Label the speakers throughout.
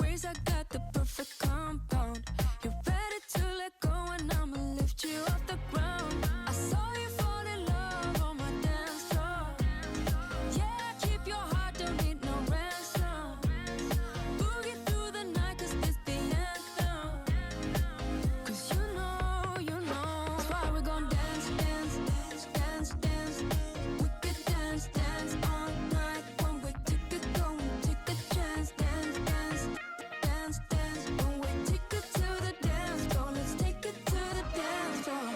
Speaker 1: ways, I got the perfect compound. You're ready to let go and I'ma lift you off the ground. I saw you fall in love on my dance floor. Yeah, keep your heart, don't need no ransom. Boogie through the night, cause this the anthem. Cause you know, that's why we're gonna dance, dance, dance, dance, dance. We could dance, dance all night. One way ticket, go and take a chance. Dance, dance, dance, dance. One way ticket to the dance floor. Let's take it to the dance floor.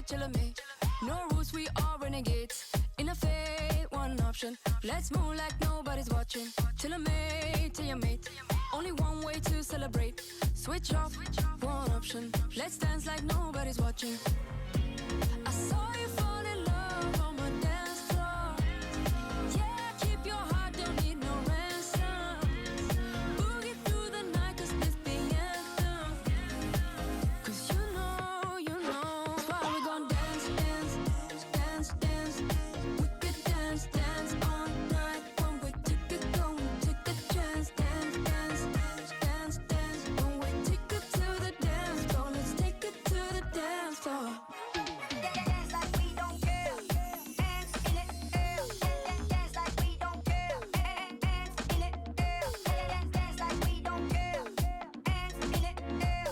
Speaker 1: Chill me. No rules, we are renegades. In a fate, one option. Let's move like nobody's watching. Chill mate. Only one way to celebrate. Switch off, one option. Let's dance like nobody's watching. I saw you fall in love on my dance floor. Yeah, keep your heart, don't need no ransom. Boogie through the night, cause this the anthem. Cause you know, that's why we're gonna dance, dance, dance, dance. We could dance, dance all night. One way ticket, go and take a chance. Dance, dance, dance, dance. One way ticket to the dance floor. Let's take it to the dance floor.
Speaker 2: Dance like we don't care. Hands in it, air. Dance like we don't care. Hands in it, air. Dance like we don't care. Hands in it, air.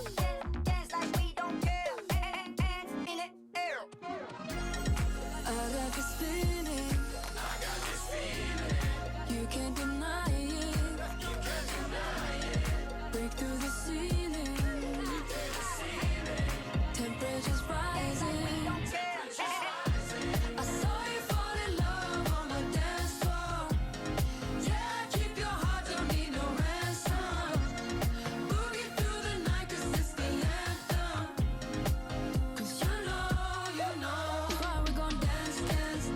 Speaker 2: Dance like we don't care. Hands in it, air.
Speaker 1: I got this feeling. You can't deny it. Break through the ceiling. Temperature's rising. I saw you fall in love on my dance floor. Yeah, keep your heart, don't need no ransom. Boogie through the night, cause it's the anthem. Cause you know, that's why we're gonna dance, dance,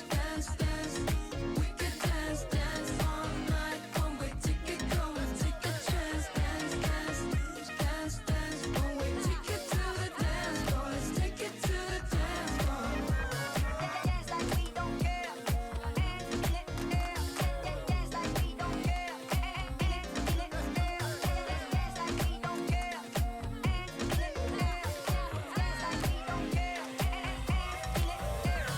Speaker 1: dance, dance. We could dance, dance all night. One way ticket, go and take a chance. Dance, dance, dance, dance. One way ticket to the dance floor. Let's take it to the dance floor.
Speaker 2: Dance like we don't care. Hands in it, air. Dance like we don't care. Hands in it, air. Dance like we don't care. Hands in it, air. Dance like we don't care. Hands in it, air.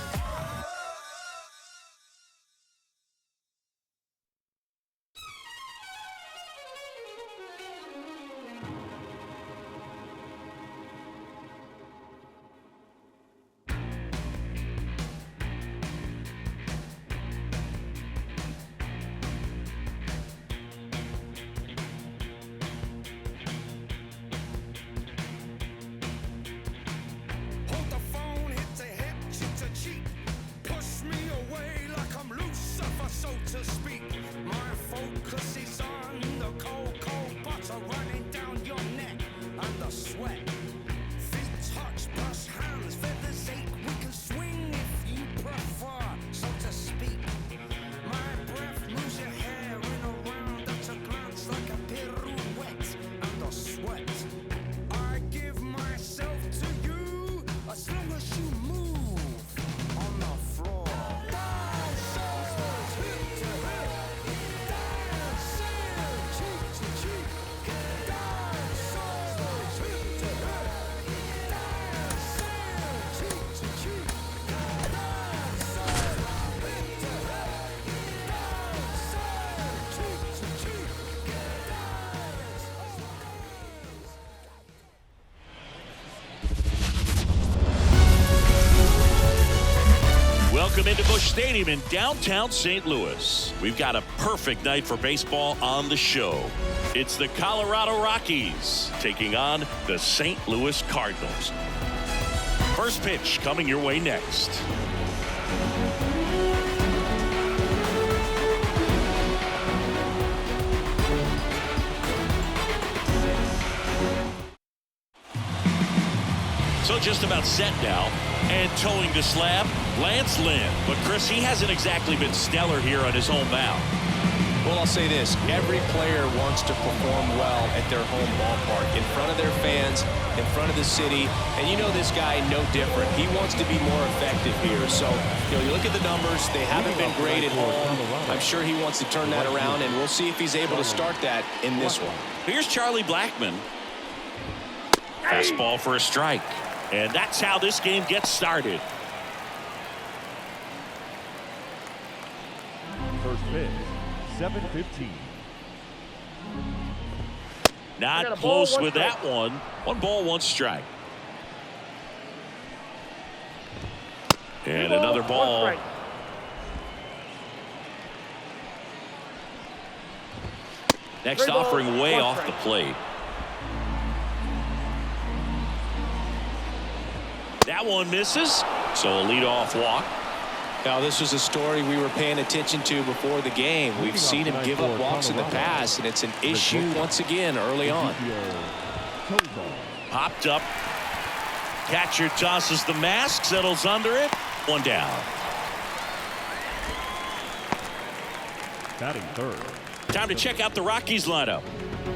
Speaker 3: Hold the phone, hit to hip, cheek to cheek. Push me away like I'm Lucifer, so to speak. My focus is on the cold, cold butter running down your neck and the sweat. Feet touch, brush hands, feathers ache. We can swing if you prefer, so to speak. My breath moves your hair in a round at a glance like a pirouette and the sweat. I give myself to you as long as you move on the floor. Dancers, hip to hip, dancing cheek to cheek. Dancers, hip to hip, dancing cheek to cheek. Dancers, hip to hip, dancing cheek to cheek.
Speaker 4: Welcome into Busch Stadium in downtown St. Louis. We've got a perfect night for baseball on the show. It's the Colorado Rockies taking on the St. Louis Cardinals. First pitch coming your way next. So just about set now, and towing the slab, Lynn. But Chris, he hasn't exactly been stellar here on his home mound.
Speaker 5: Well, I'll say this. Every player wants to perform well at their home ballpark, in front of their fans, in front of the city. And you know this guy no different. He wants to be more effective here. So, you look at the numbers. They haven't been great at home. I'm sure he wants to turn that around, and we'll see if he's able to start that in this one.
Speaker 4: Here's Charlie Blackmon. Fastball for a strike. And that's how this game gets started.
Speaker 6: First pitch, 7:15.
Speaker 4: Not close with that one. 1 ball, 1 strike. And another ball. Next offering way off the plate. That one misses. So a leadoff walk.
Speaker 5: Now, this was a story we were paying attention to before the game. We've seen him give up walks in the past, and it's an issue once again early on.
Speaker 4: Popped up. Catcher tosses the mask, settles under it. 1 down.
Speaker 6: Batting third.
Speaker 4: Time to check out the Rockies lineup.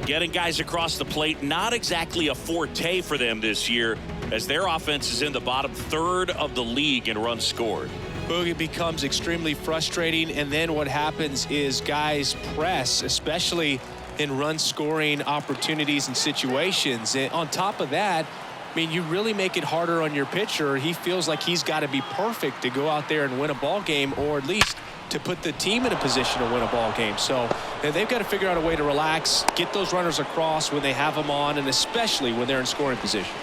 Speaker 4: Getting guys across the plate, not exactly a forte for them this year, as their offense is in the bottom third of the league in runs scored.
Speaker 5: It becomes extremely frustrating, and then what happens is guys press, especially in run scoring opportunities and situations. And on top of that, I mean, you really make it harder on your pitcher. He feels like he's got to be perfect to go out there and win a ball game, or at least to put the team in a position to win a ball game. So they've got to figure out a way to relax, get those runners across when they have them on, and especially when they're in scoring position.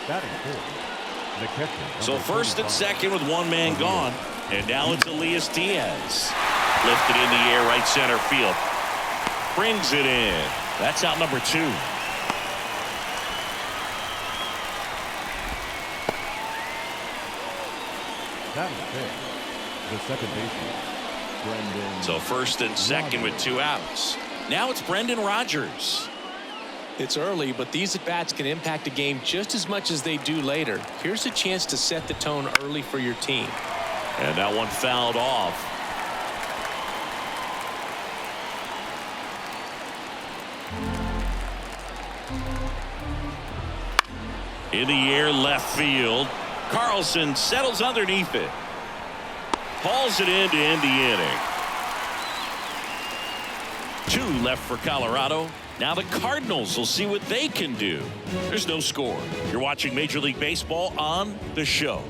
Speaker 6: Batting fourth.
Speaker 4: So first and second with 1 man gone. And now it's Elias Diaz. Lifted in the air, right center field. Brings it in. That's out number 2.
Speaker 6: Batting fifth. The second baseman, Brendan.
Speaker 4: So first and second with 2 outs. Now it's Brendan Rodgers.
Speaker 5: It's early, but these at-bats can impact a game just as much as they do later. Here's a chance to set the tone early for your team.
Speaker 4: And that one fouled off. In the air, left field. Carlson settles underneath it. Hauls it in to end the inning. 2 left for Colorado. Now the Cardinals will see what they can do. There's no score. You're watching Major League Baseball on the show.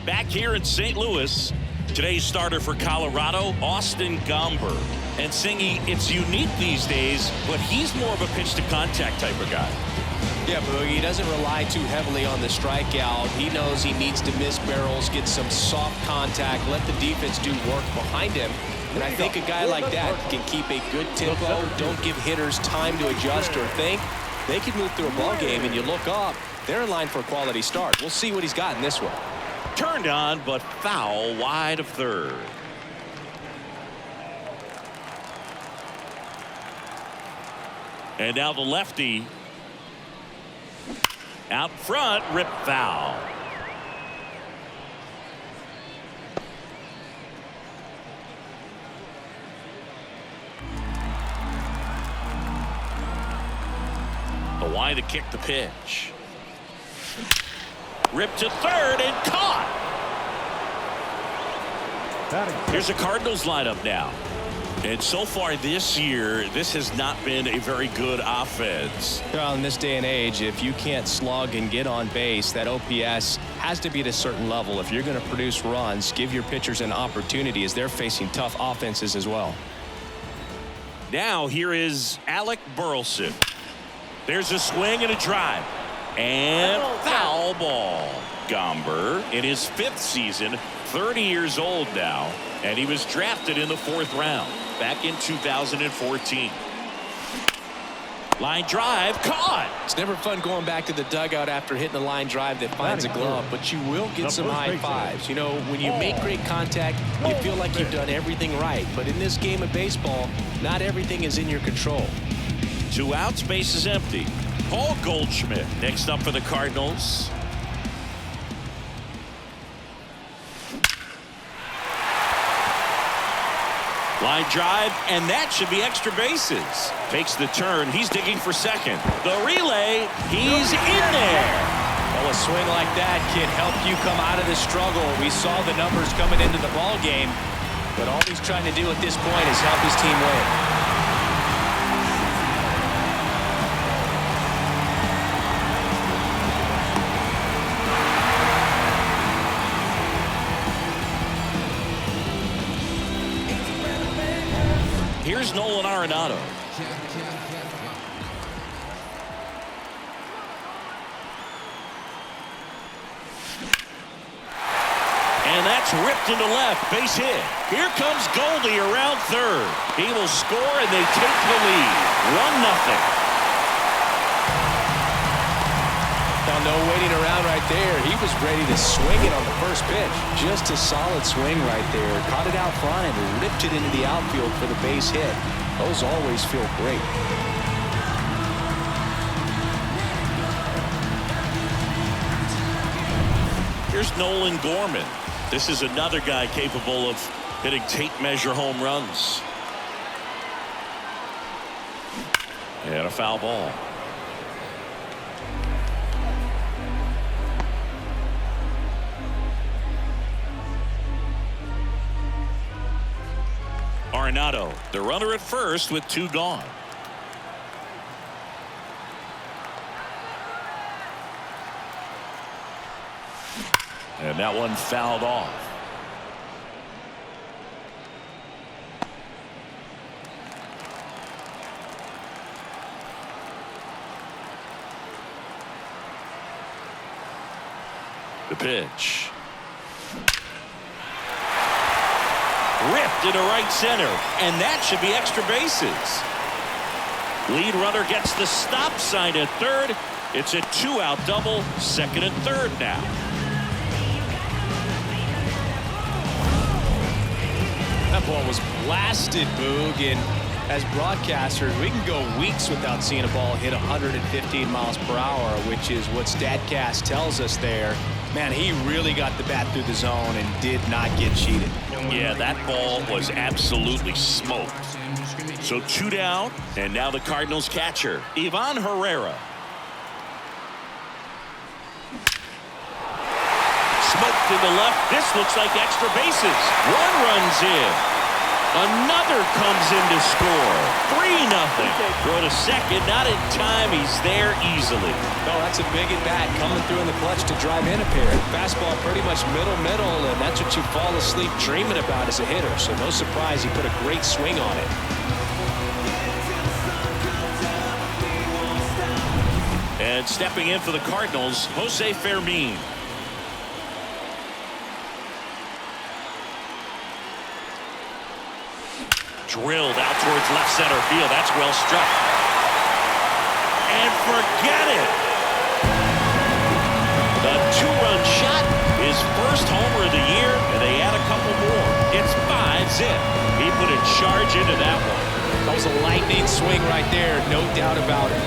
Speaker 4: Back here in St. Louis, today's starter for Colorado, Austin Gomber. And Singy, it's unique these days, but he's more of a pitch-to-contact type of guy.
Speaker 5: Yeah, Boogie, he doesn't rely too heavily on the strikeout. He knows he needs to miss barrels, get some soft contact, let the defense do work behind him. And I think a guy like that can keep a good tempo, don't give hitters time to adjust or think. They can move through a ball game, and you look up, they're in line for a quality start. We'll see what he's got in this one.
Speaker 4: Turned on, but foul wide of third. And now the lefty. Out front, rip foul. The wide to kick the pitch. Ripped to third and caught. Here's the Cardinals lineup now. And so far this year, this has not been a very good offense.
Speaker 5: Well, in this day and age, if you can't slug and get on base, that OPS has to be at a certain level. If you're going to produce runs, give your pitchers an opportunity as they're facing tough offenses as well.
Speaker 4: Now here is Alec Burleson. There's a swing and a drive. And foul ball. Gomber in his 5th season, 30 years old now, and he was drafted in the 4th round back in 2014. Line drive, caught.
Speaker 5: It's never fun going back to the dugout after hitting a line drive that finds a glove, but you will get some high fives. You know, when you make great contact, you feel like you've done everything right. But in this game of baseball, not everything is in your control.
Speaker 4: 2 outs, base is empty. Paul Goldschmidt next up for the Cardinals. Line drive, and that should be extra bases. Takes the turn. He's digging for second. The relay, he's in there.
Speaker 5: Well, a swing like that can help you come out of the struggle. We saw the numbers coming into the ball game, but all he's trying to do at this point is help his team win.
Speaker 4: Here's Nolan Arenado. And that's ripped into left. Base hit. Here comes Goldie around third. He will score, and they take the lead. 1-0.
Speaker 5: Now, no waiting around right there. He was ready to swing it on the first pitch. Just a solid swing right there. Caught it out front and ripped it into the outfield for the base hit. Those always feel great.
Speaker 4: Here's Nolan Gorman. This is another guy capable of hitting tape measure home runs. And a foul ball. Arenado, the runner at first with 2 gone. And that one fouled off. The pitch. Ripped into right center, and that should be extra bases. Lead runner gets the stop sign at third. It's a 2-out double, second and third now.
Speaker 5: That ball was blasted, Boog, and as broadcasters, we can go weeks without seeing a ball hit 115 miles per hour, which is what StatCast tells us there. Man, he really got the bat through the zone and did not get cheated.
Speaker 4: Yeah, that ball was absolutely smoked. So 2 down, and now the Cardinals catcher, Ivan Herrera. Smoked to the left. This looks like extra bases. 1 runs in. Another comes in to score. 3-0. Throw to second, not in time. He's there easily.
Speaker 5: No, that's a big at bat coming through in the clutch to drive in a pair. Fastball pretty much middle, and that's what you fall asleep dreaming about as a hitter. So no surprise he put a great swing on it.
Speaker 4: And stepping in for the Cardinals, Jose Fermin. Drilled out towards left center field. That's well struck. And forget it. The 2-run shot, his first homer of the year, and they add a couple more. It's 5-zip. He put a charge into that one.
Speaker 5: That was a lightning swing right there, no doubt about it.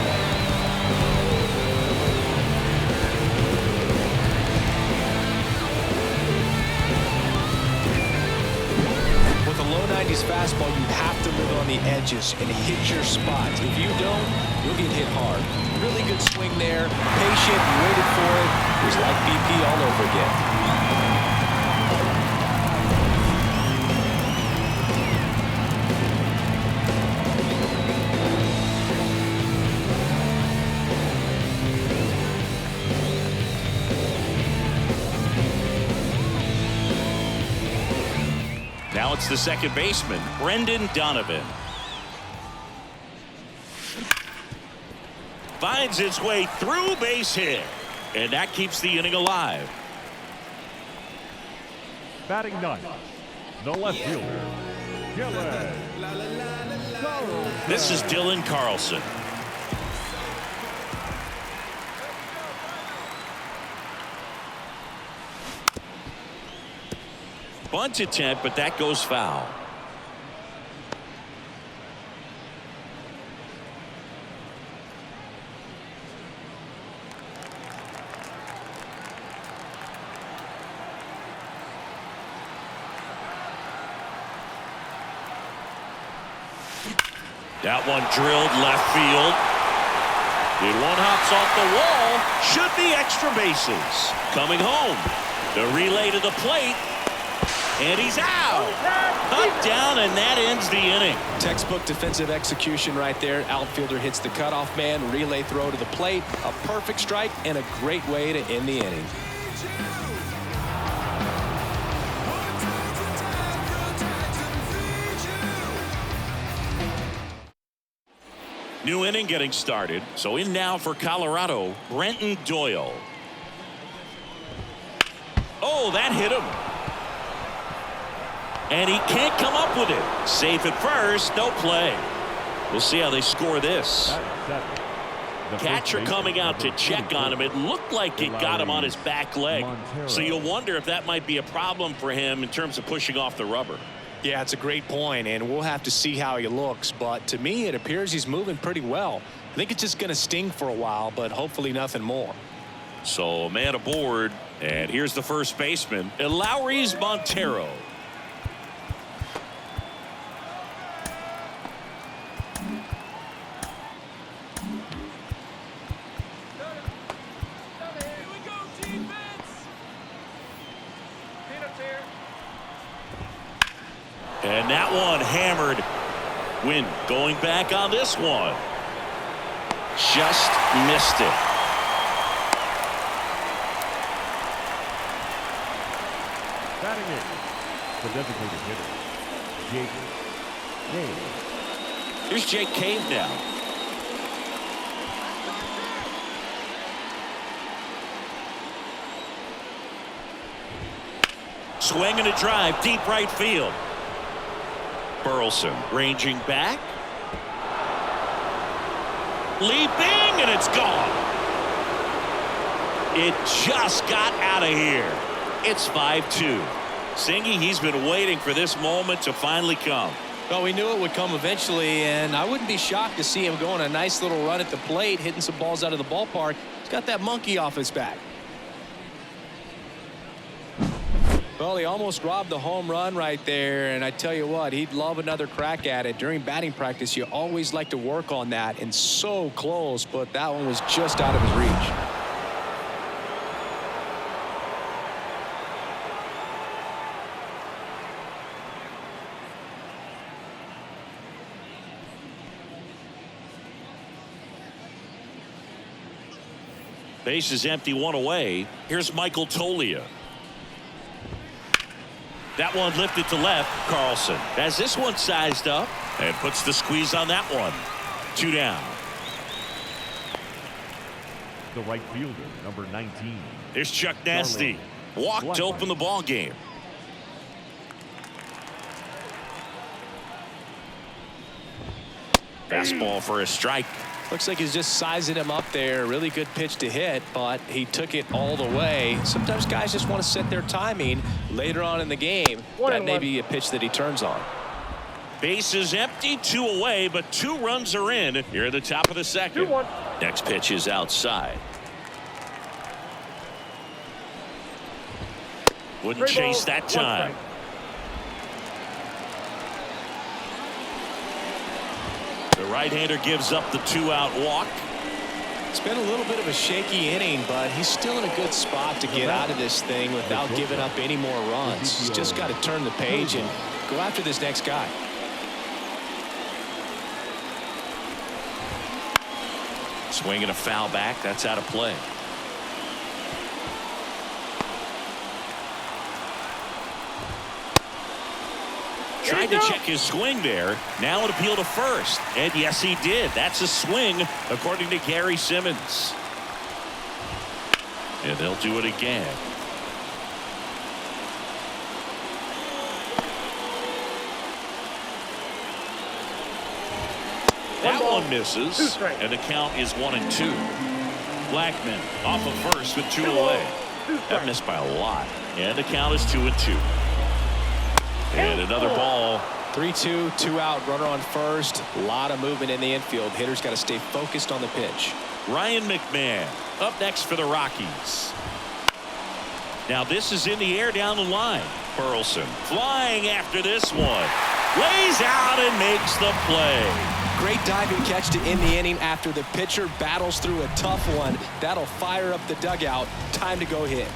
Speaker 5: Low 90s fastball, you have to live on the edges and hit your spots. If you don't, you'll get hit hard. Really good swing there. Patient, waited for it. It was like BP all over again.
Speaker 4: Now it's the second baseman, Brendan Donovan. Finds its way through, base hit. And that keeps the inning alive.
Speaker 6: Batting ninth, the left fielder, Dylan.
Speaker 4: This is Dylan Carlson. Bunt attempt, but that goes foul. That one drilled left field. The one hops off the wall. Should be extra bases. Coming home. The relay to the plate. And he's out. Cut down, and that ends the inning.
Speaker 5: Textbook defensive execution right there. Outfielder hits the cutoff man. Relay throw to the plate. A perfect strike and a great way to end the inning.
Speaker 4: New inning getting started. So in now for Colorado, Brenton Doyle. Oh, that hit him. And he can't come up with it. Safe at first, no play. We'll see how they score this. Catcher coming out to check on him. It looked like it got him on his back leg. So you'll wonder if that might be a problem for him in terms of pushing off the rubber.
Speaker 5: Yeah, it's a great point, and we'll have to see how he looks. But to me, it appears he's moving pretty well. I think it's just going to sting for a while, but hopefully nothing more.
Speaker 4: So man aboard, and here's the first baseman, Lowry's Montero. And that one hammered. Wynn going back on this one. Just missed it.
Speaker 6: Batting in, the designated hitter, Jake Cave.
Speaker 4: Here's Jake Cave now. Swing and a drive, deep right field. Burleson ranging back. Leaping, and it's gone. It just got out of here. It's 5-2. Singy, he's been waiting for this moment to finally come.
Speaker 5: Well, we knew it would come eventually, and I wouldn't be shocked to see him go on a nice little run at the plate, hitting some balls out of the ballpark. He's got that monkey off his back. Well, he almost robbed the home run right there, and I tell you what, he'd love another crack at it. During batting practice, you always like to work on that, and so close, but that one was just out of his reach.
Speaker 4: Base is empty, one away. Here's Michael Tolia. That one lifted to left. Carlson has this one sized up and puts the squeeze on that one. 2 down.
Speaker 6: The right fielder, number 19.
Speaker 4: There's Chuck Nasty. Walked to open the ball game. Fastball for a strike.
Speaker 5: Looks like he's just sizing him up there. Really good pitch to hit, but he took it all the way. Sometimes guys just want to set their timing later on in the game. That may be a pitch that he turns on.
Speaker 4: Base is empty, 2 away, but 2 runs are in here at the top of the second.
Speaker 7: 2-1.
Speaker 4: Next pitch is outside. Wouldn't chase that time. The right-hander gives up the 2-out walk.
Speaker 5: It's been a little bit of a shaky inning, but he's still in a good spot to get out of this thing without giving up any more runs. He's just got to turn the page and go after this next guy.
Speaker 4: Swing and a foul back. That's out of play. Tried to check his swing there. Now an appeal to first. And yes, he did. That's a swing, according to Gary Simmons. And they'll do it again. That one misses. And the count is 1-2. Blackman off of first with 2 away. That missed by a lot. And the count is 2-2. And another ball.
Speaker 5: 3-2, 2 out, runner on first. A lot of movement in the infield. Hitter's got to stay focused on the pitch.
Speaker 4: Ryan McMahon up next for the Rockies. Now this is in the air down the line. Burleson flying after this one. lays out and makes the play.
Speaker 5: Great diving catch to end the inning after the pitcher battles through a tough one. That'll fire up the dugout. Time to go hit.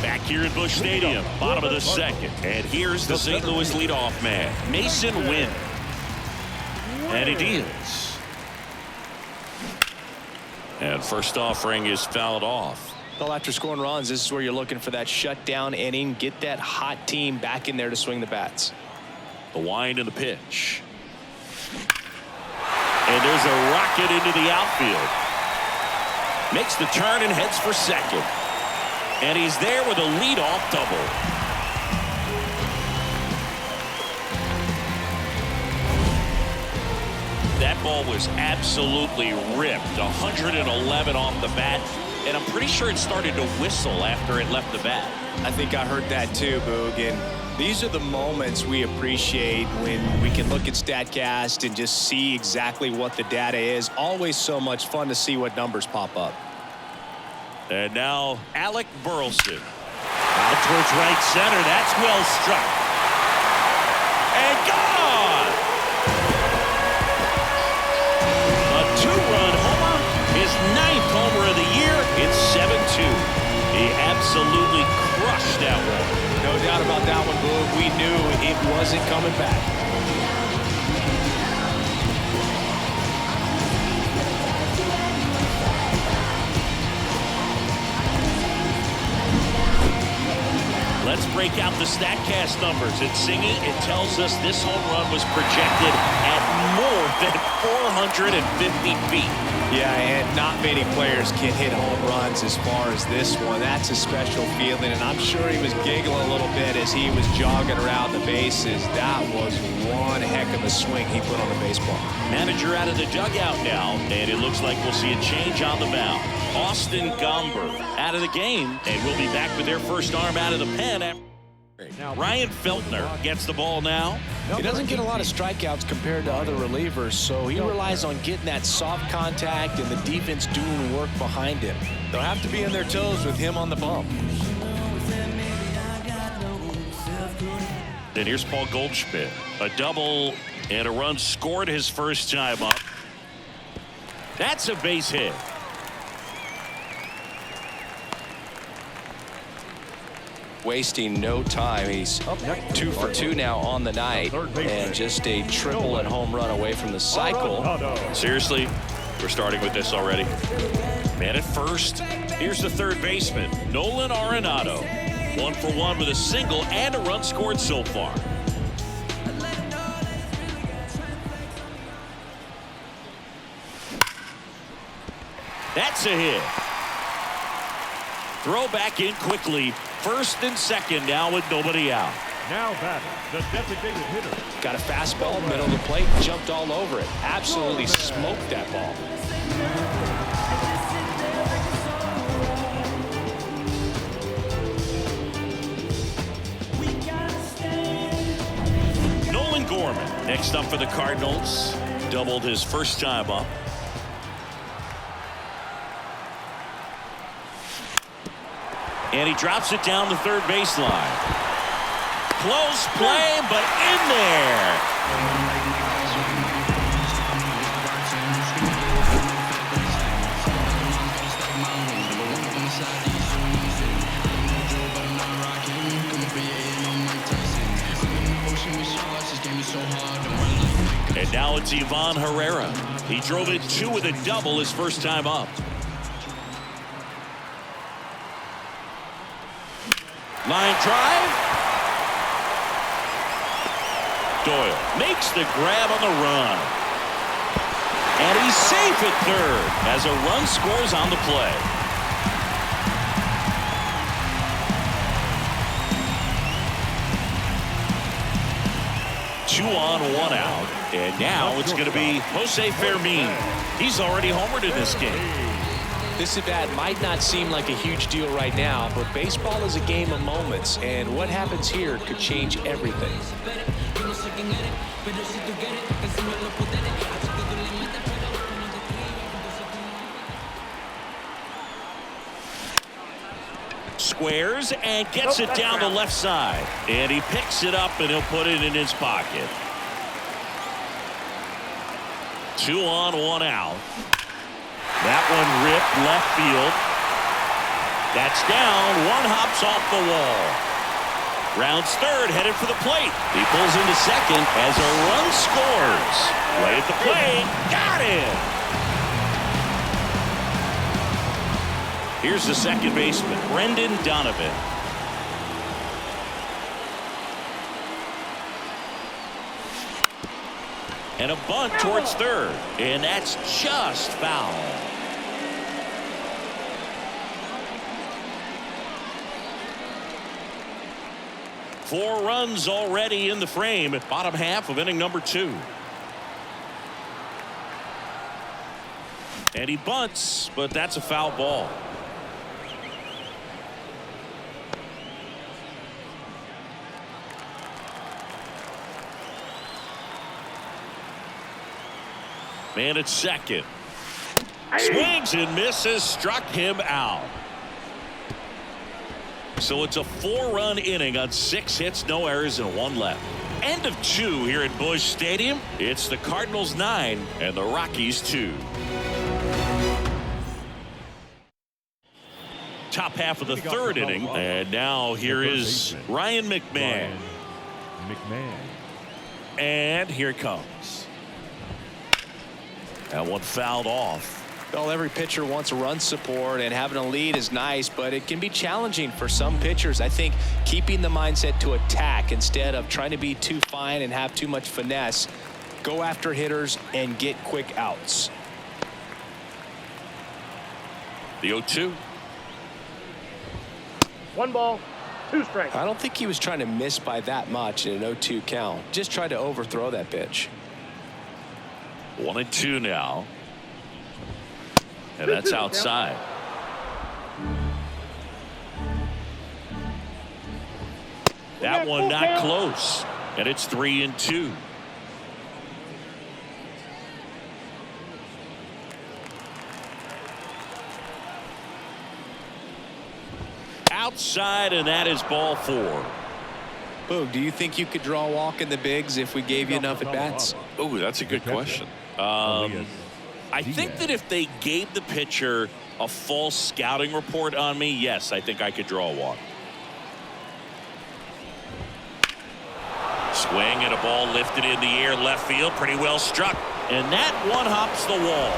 Speaker 4: Back here at Busch Stadium, bottom of the second. And here's the St. Louis leadoff man, Mason Wynn. And he deals. And first offering is fouled off.
Speaker 5: Well, after scoring runs, this is where you're looking for that shutdown inning. Get that hot team back in there to swing the bats.
Speaker 4: The wind and the pitch. And there's a rocket into the outfield. Makes the turn and heads for second. And he's there with a leadoff double. That ball was absolutely ripped. 111 off the bat. And I'm pretty sure it started to whistle after it left the bat.
Speaker 5: I think I heard that too, Boog. And these are the moments we appreciate when we can look at StatCast and just see exactly what the data is. Always so much fun to see what numbers pop up.
Speaker 4: And now Alec Burleson. Out towards right center. That's well struck. And gone! A two-run homer. His 9th homer of the year. It's 7-2. He absolutely crushed that one.
Speaker 5: No doubt about that one, Boog. We knew it wasn't coming back.
Speaker 4: Let's break out the StatCast numbers. It's Singy. It tells us this home run was projected at more than 450 feet.
Speaker 5: Yeah, and not many players can hit home runs as far as this one. That's a special feeling, and I'm sure he was giggling a little bit as he was jogging around the bases. That was one heck of a swing he put on the baseball. Manager out of the dugout now, and it looks like we'll see a change on the mound. Austin Gomber out of the game, and we'll be back with their first arm out of the pen. Ryan Feltner gets the ball now. He doesn't get a lot of strikeouts compared to other relievers, so he relies on getting that soft contact and the defense doing work behind him. They'll have to be on their toes with him on the bump.
Speaker 4: Then here's Paul Goldschmidt. A double and a run scored his first time up. That's a base hit.
Speaker 7: Wasting no time. He's 2 for 2 now on the night, and just a triple and home run away from the cycle.
Speaker 4: Seriously, we're starting with this already. Man at first. Here's the third baseman, Nolan Arenado. 1 for 1 with a single and a run scored so far. That's a hit. Throw back in quickly. First and second now with nobody out.
Speaker 6: Now batting, the designated hitter.
Speaker 5: Got a fastball, middle of the plate, jumped all over it. Absolutely smoked that ball.
Speaker 4: Nolan Gorman next up for the Cardinals. Doubled his first time up. And he drops it down the third baseline. Close play, but in there. And now it's Ivan Herrera. He drove it 2 with a double his first time up. Line drive. Doyle makes the grab on the run. And he's safe at third as a run scores on the play. Two on, 1 out. And now it's going to be Jose Fermin. He's already homered in this game.
Speaker 5: This at bat might not seem like a huge deal right now, but baseball is a game of moments, and what happens here could change everything.
Speaker 4: Squares and gets it down the left side. And he picks it up and he'll put it in his pocket. 2 on, 1 out. That one ripped left field. That's down. 1 hops off the wall. Rounds third, headed for the plate. He pulls into second as a run scores. Right at the plate. Got it. Here's the second baseman, Brendan Donovan. And a bunt towards third. And that's just foul. Four runs already in the frame at bottom half of inning number 2. And he bunts, but that's a foul ball. Man at second. Swings and misses, struck him out. So it's a 4-run inning on 6 hits, no errors, and 1 left. End of 2 here at Busch Stadium. It's the Cardinals 9 and the Rockies 2. Top half of the third inning, and now here is Ryan McMahon. And here it comes. That one fouled off.
Speaker 5: Well, every pitcher wants run support, and having a lead is nice, but it can be challenging for some pitchers. I think keeping the mindset to attack instead of trying to be too fine and have too much finesse. Go after hitters and get quick outs.
Speaker 4: The 0-2.
Speaker 6: 1 ball, 2 strikes.
Speaker 5: I don't think he was trying to miss by that much in an 0-2 count. Just tried to overthrow that pitch.
Speaker 4: 1-2 now. And that's outside. That one not close. And it's 3-2. Outside, and that is ball 4.
Speaker 5: Boog, do you think you could draw a walk in the bigs if we gave you enough at bats?
Speaker 4: Oh, that's a good question. I think that if they gave the pitcher a false scouting report on me, yes, I think I could draw a walk. Swing and a ball lifted in the air, left field, pretty well struck. And that one hops the wall.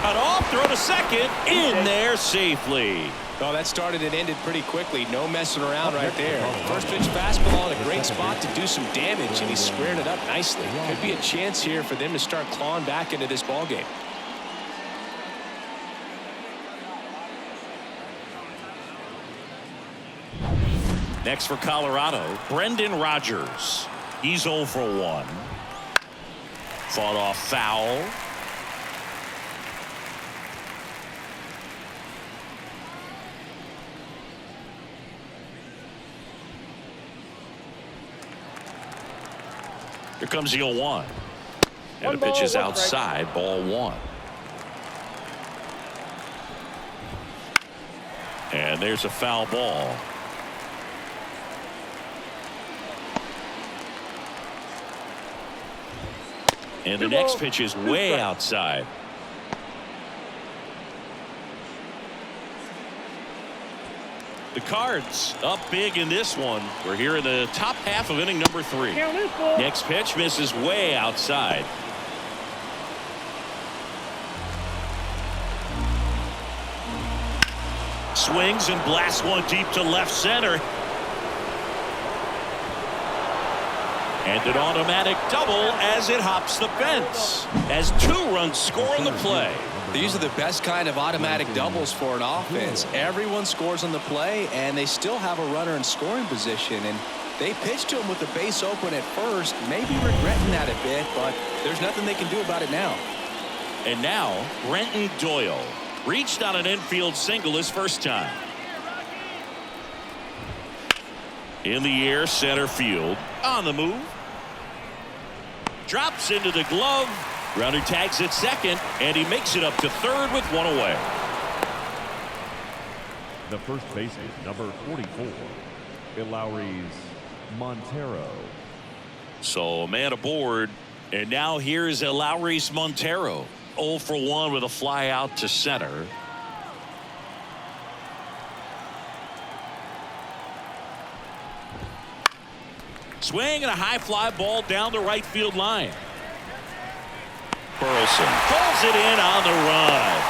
Speaker 4: Cut off, throw to second, in there safely.
Speaker 5: Well, that started and ended pretty quickly. No messing around right there. First pitch fastball in a great spot to do some damage, and he squared it up nicely. Could be a chance here for them to start clawing back into this ball game.
Speaker 4: Next for Colorado, Brendan Rodgers. He's 0 for 1. Fought off foul. Here comes the 0-1. And the pitch is outside, ball 1. And there's a foul ball. And the next pitch is way outside. The Cards up big in this one. We're here in the top half of inning number 3. Next pitch misses way outside. Swings and blasts one deep to left center. And an automatic double as it hops the fence. As 2 runs score on the play.
Speaker 5: These are the best kind of automatic doubles for an offense. Everyone scores on the play, and they still have a runner in scoring position. And they pitched to him with the base open at first, maybe regretting that a bit, but there's nothing they can do about it now.
Speaker 4: And now, Brenton Doyle reached on an infield single his first time. In the air, center field. On the move. Drops into the glove. Grounder tags at second, and he makes it up to third with 1 away.
Speaker 8: The first baseman, number 44, Elauris Montero.
Speaker 4: So a man aboard, and now here's Elauris Montero. 0 for 1 with a fly out to center. Swing and a high fly ball down the right field line. Burleson pulls it in on the run.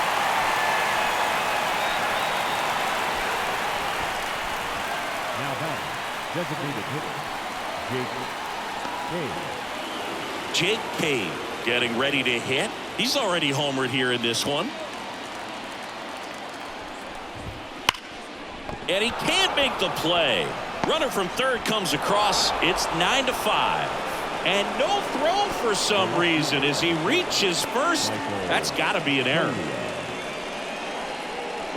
Speaker 8: Now back, designated hitter, Jake
Speaker 4: Cade getting ready to hit. He's already homered here in this one. And he can't make the play. Runner from third comes across. It's 9-5. And no throw for some reason as he reaches first. That's got to be an error.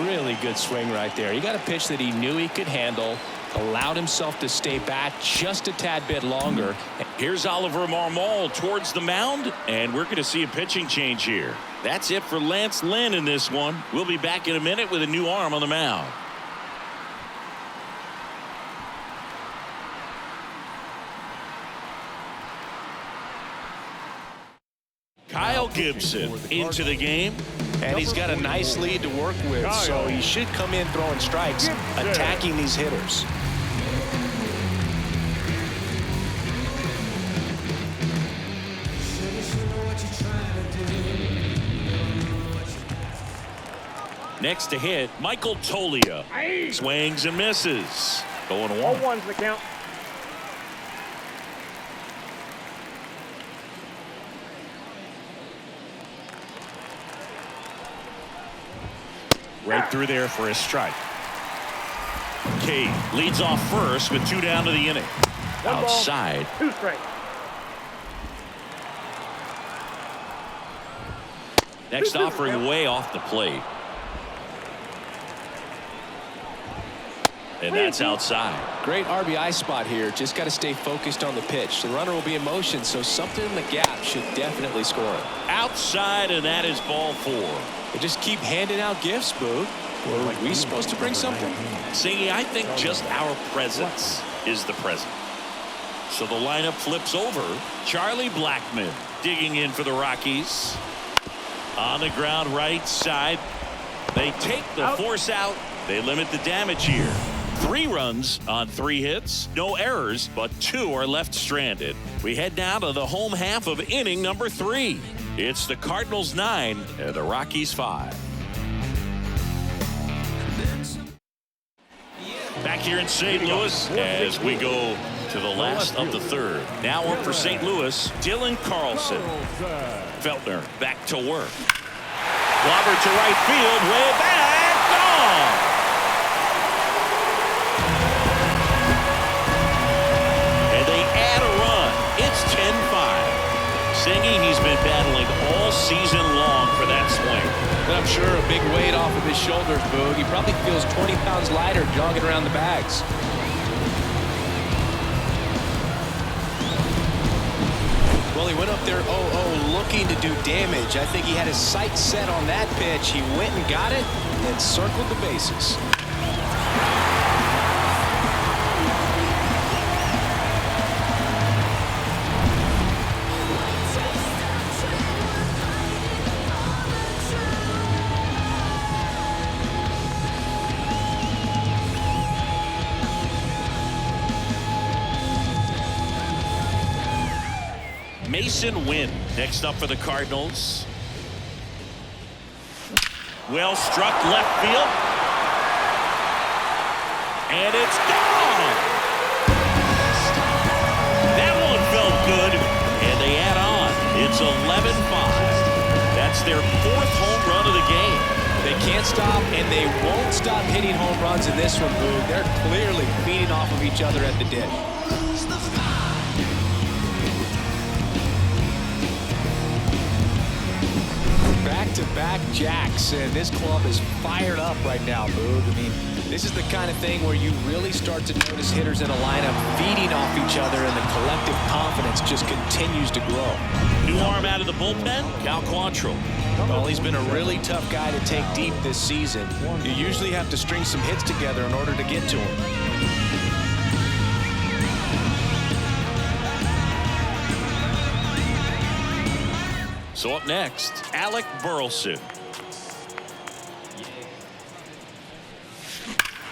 Speaker 5: Really good swing right there. He got a pitch that he knew he could handle, allowed himself to stay back just a tad bit longer.
Speaker 4: Here's Oliver Marmol towards the mound, and we're going to see a pitching change here. That's it for Lance Lynn in this one. We'll be back in a minute with a new arm on the mound. Kyle Gibson into the game.
Speaker 5: And he's got a nice lead to work with, so he should come in throwing strikes, attacking these hitters.
Speaker 4: Next to hit, Michael Tolia. Swings and misses. Going 1.
Speaker 6: 0-1's the count.
Speaker 4: Right through there for a strike. Cade leads off first with 2 down to the inning. Outside.
Speaker 6: 2 strikes.
Speaker 4: Next offering way off the plate. And that's outside.
Speaker 5: Great RBI spot here. Just got to stay focused on the pitch. The runner will be in motion, so something in the gap should definitely score.
Speaker 4: Outside, and that is ball 4.
Speaker 5: They just keep handing out gifts, Boo. Were we supposed to bring something?
Speaker 4: Singy, I think just our presence is the present. So the lineup flips over. Charlie Blackmon digging in for the Rockies. On the ground right side. They take the force out. They limit the damage here. 3 runs on 3 hits. No errors, but 2 are left stranded. We head now to the home half of inning number 3. It's the Cardinals 9 and the Rockies 5. Back here in St. Louis as we go to the last of the third. Now up for St. Louis, Dylan Carlson. Feltner back to work. Lobber to right field, way back, gone. And they add a run. It's 10-5. Singy, he's been battling all season long for that swing.
Speaker 5: And I'm sure a big weight off of his shoulders, Boog. He probably feels 20 pounds lighter jogging around the bags. Well, he went up there 0-0 looking to do damage. I think he had his sights set on that pitch. He went and got it and circled the bases.
Speaker 4: Mason Wynn next up for the Cardinals. Well struck left field. And it's gone. That one felt good. And they add on. It's 11-5. That's their 4th home run of the game.
Speaker 5: They can't stop, and they won't stop hitting home runs in this one, Boog. They're clearly feeding off of each other at the dish. Back back-to-back jacks, and this club is fired up right now, Boog. I mean, this is the kind of thing where you really start to notice hitters in a lineup feeding off each other, and the collective confidence just continues to grow.
Speaker 4: New arm out of the bullpen, Cal Quantrill.
Speaker 5: Well, he's been a really tough guy to take deep this season. You usually have to string some hits together in order to get to him.
Speaker 4: So up next, Alec Burleson.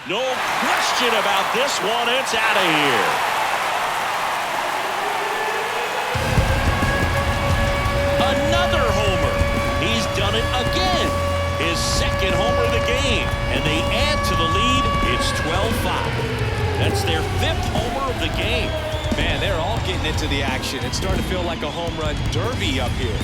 Speaker 4: No question about this one. It's out of here. Another homer. He's done it again. His second homer of the game. And they add to the lead. It's 12-5. That's their 5th homer of the game.
Speaker 5: Man, they're all getting into the action. It's starting to feel like a home run derby up here.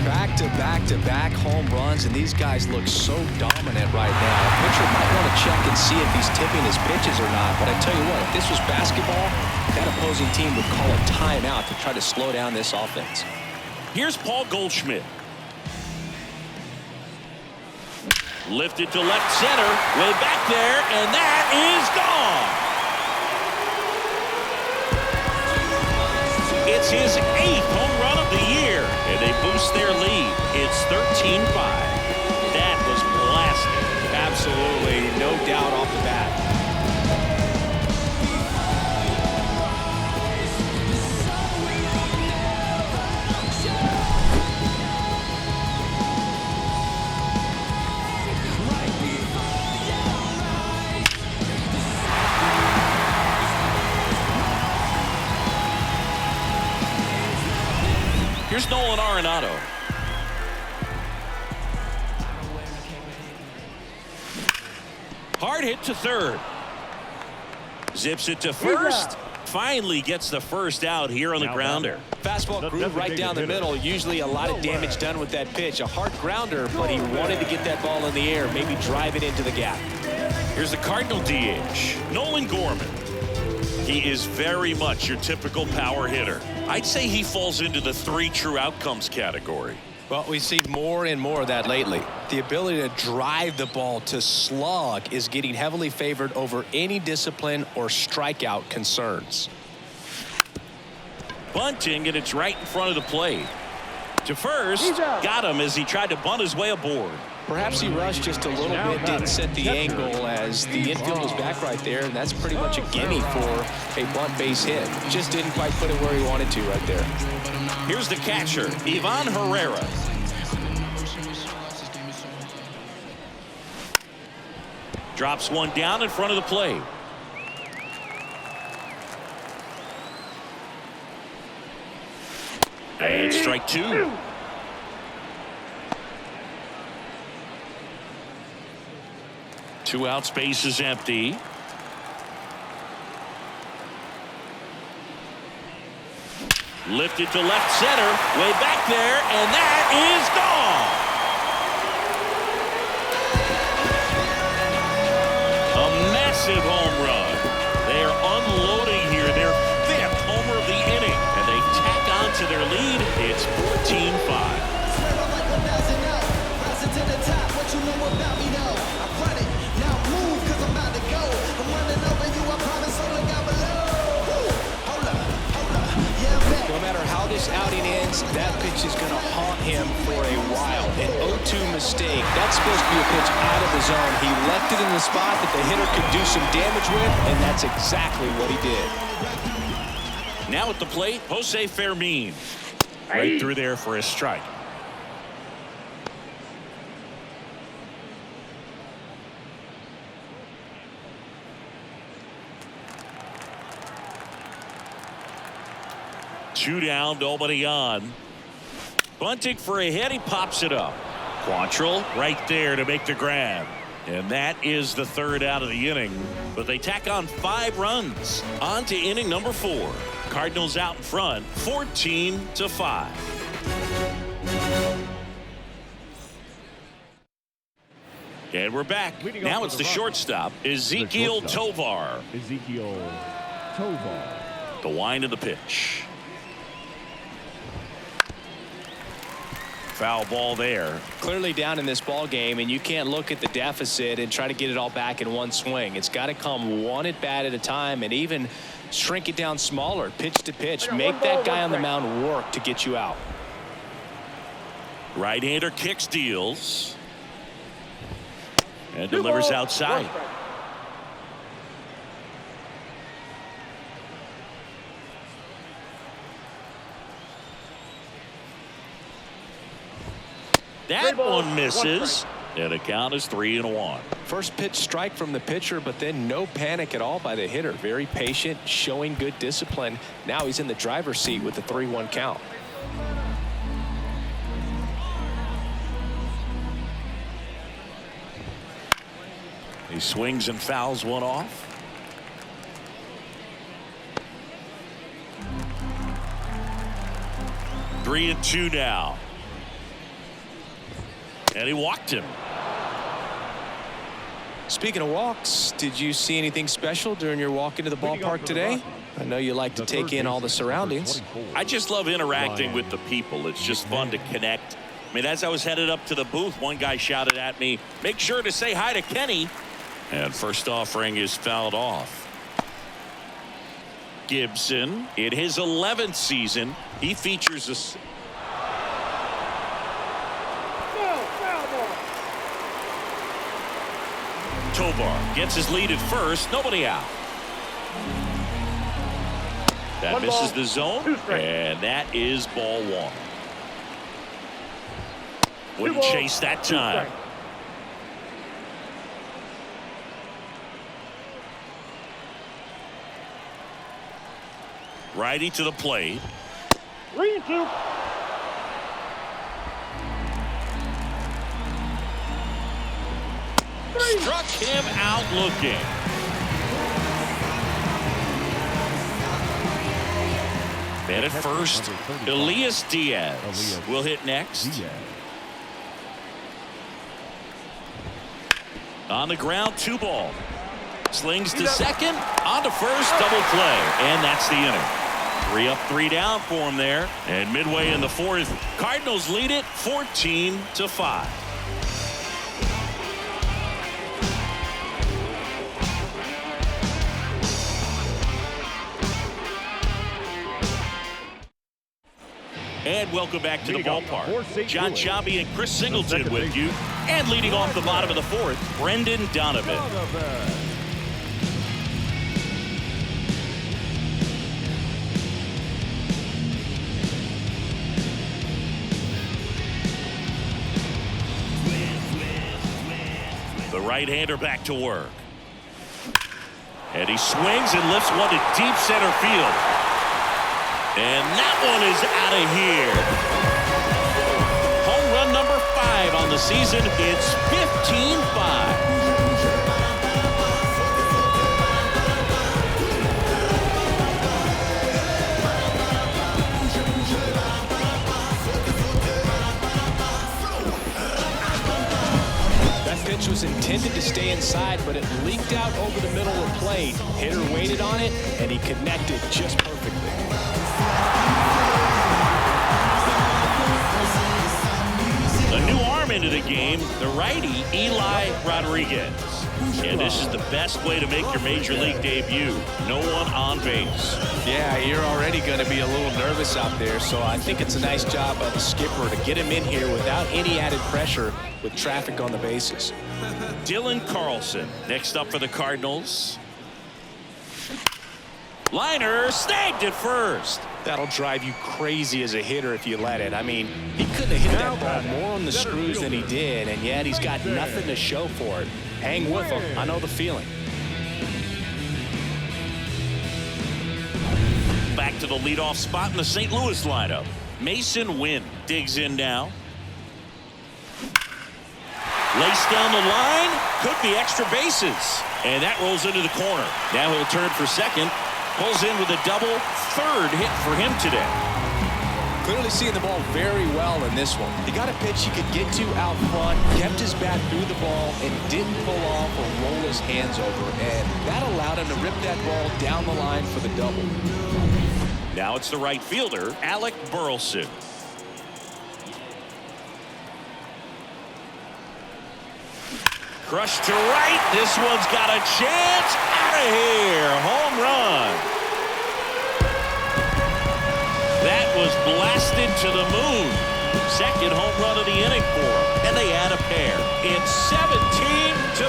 Speaker 5: Back-to-back-to-back home runs, and these guys look so dominant right now. A pitcher might want to check and see if he's tipping his pitches or not, but I tell you what, if this was basketball, that opposing team would call a timeout to try to slow down this offense.
Speaker 4: Here's Paul Goldschmidt. Lifted to left center, way back there, and that is gone. It's his 8th home run of the year, and they boost their lead. It's 13-5. That was blasted.
Speaker 5: Absolutely, no doubt off the bat.
Speaker 4: Here's Nolan Arenado. Hard hit to third. Zips it to first. Finally gets the first out here on the grounder.
Speaker 5: Fastball groove right down the middle. Usually a lot of damage done with that pitch. A hard grounder, but he wanted to get that ball in the air, maybe drive it into the gap.
Speaker 4: Here's the Cardinal DH, Nolan Gorman. He is very much your typical power hitter. I'd say he falls into the 3 true outcomes category.
Speaker 5: Well, we've seen more and more of that lately. The ability to drive the ball to slug is getting heavily favored over any discipline or strikeout concerns.
Speaker 4: Bunting, and it's right in front of the plate. To first, got him as he tried to bunt his way aboard.
Speaker 5: Perhaps he rushed just a little bit, didn't set the angle as the infield was back right there, and that's pretty much a gimme for a bunt base hit. Just didn't quite put it where he wanted to right there.
Speaker 4: Here's the catcher, Ivan Herrera. Drops one down in front of the plate. And strike 2. Two outs, base is empty. Lifted to left center, way back there, and that is gone. A massive home run. They are unloading here, their 5th homer of the inning, and they tack on to their lead. It's 14-5.
Speaker 5: No matter how this outing ends, that pitch is going to haunt him for a while. An 0-2 mistake. That's supposed to be a pitch out of the zone. He left it in the spot that the hitter could do some damage with, and that's exactly what he did.
Speaker 4: Now at the plate, Jose Fermin. Right through there for a strike. Two down, nobody on. Bunting for a hit, he pops it up. Quantrill right there to make the grab. And that is the 3rd out of the inning. But they tack on 5 runs. On to inning number 4. Cardinals out in front, 14-5. And we're back. Now it's the shortstop, Ezequiel Tovar.
Speaker 8: Ezequiel Tovar.
Speaker 4: The wind of the pitch. Foul ball there.
Speaker 5: Clearly down in this ball game, and you can't look at the deficit and try to get it all back in one swing. It's got to come one at bat at a time, and even shrink it down smaller, pitch to pitch. Make that guy on the mound work to get you out.
Speaker 4: Right-hander kicks, deals, and delivers outside. That one misses, and the count is 3-1.
Speaker 5: First pitch strike from the pitcher, but then no panic at all by the hitter. Very patient, showing good discipline. Now he's in the driver's seat with the 3-1 count.
Speaker 4: He swings and fouls one off. Three and two now. And he walked him.
Speaker 5: Speaking of walks, did you see anything special during your walk into the ballpark today? I know you like to take in all the surroundings.
Speaker 4: I just love interacting with the people. It's just fun to connect. I mean, as I was headed up to the booth, one guy shouted at me, "Make sure to say hi to Kenny." And first offering is fouled off. Gibson, in his 11th season, he features a... Tovar gets his lead at first, nobody out. That misses the zone, and that is ball one. Wouldn't chase that time. Righty to the plate.
Speaker 6: 3-2.
Speaker 4: Struck him out looking. And at first, Elias Diaz will hit next. On the ground, 2 ball. Slings to second, on to first, double play, and that's the inning. 3 up, 3 down for him there. And midway in the 4th, Cardinals lead it 14-5. And welcome back to the ballpark. John Sciambi and Chris Singleton with you. And leading off the bottom of the 4th, Brendan Donovan. The right-hander back to work. And he swings and lifts one to deep center field. And that one is out of here. Home run number 5 on the season. It's 15-5.
Speaker 5: That pitch was intended to stay inside, but it leaked out over the middle of the plate. Hitter waited on it, and he connected just perfectly.
Speaker 4: A new arm into the game, the righty Eli Rodriguez. And this is the best way to make your major league debut. No one on base.
Speaker 5: Yeah, you're already going to be a little nervous out there, so I think it's a nice job by the skipper to get him in here without any added pressure with traffic on the bases.
Speaker 4: Dylan Carlson next up for the Cardinals. Liner snagged at first.
Speaker 5: That'll drive you crazy as a hitter if you let it. I mean, he couldn't have hit that ball more on the screws than he did, and yet he's got nothing to show for it. Hang with him. I know the feeling.
Speaker 4: Back to the leadoff spot in the St. Louis lineup. Mason Wynn digs in now. Laced down the line, cook the extra bases, and that rolls into the corner. Now he'll turn for second. Pulls in with a double, 3rd hit for him today.
Speaker 5: Clearly seeing the ball very well in this one. He got a pitch he could get to out front, kept his bat through the ball, and didn't pull off or roll his hands over. And that allowed him to rip that ball down the line for the double.
Speaker 4: Now it's the right fielder, Alec Burleson. Crushed to right. This one's got a chance. Out of here. Home run. That was blasted to the moon. Second home run of the inning for him. And they add a pair. It's 17-5.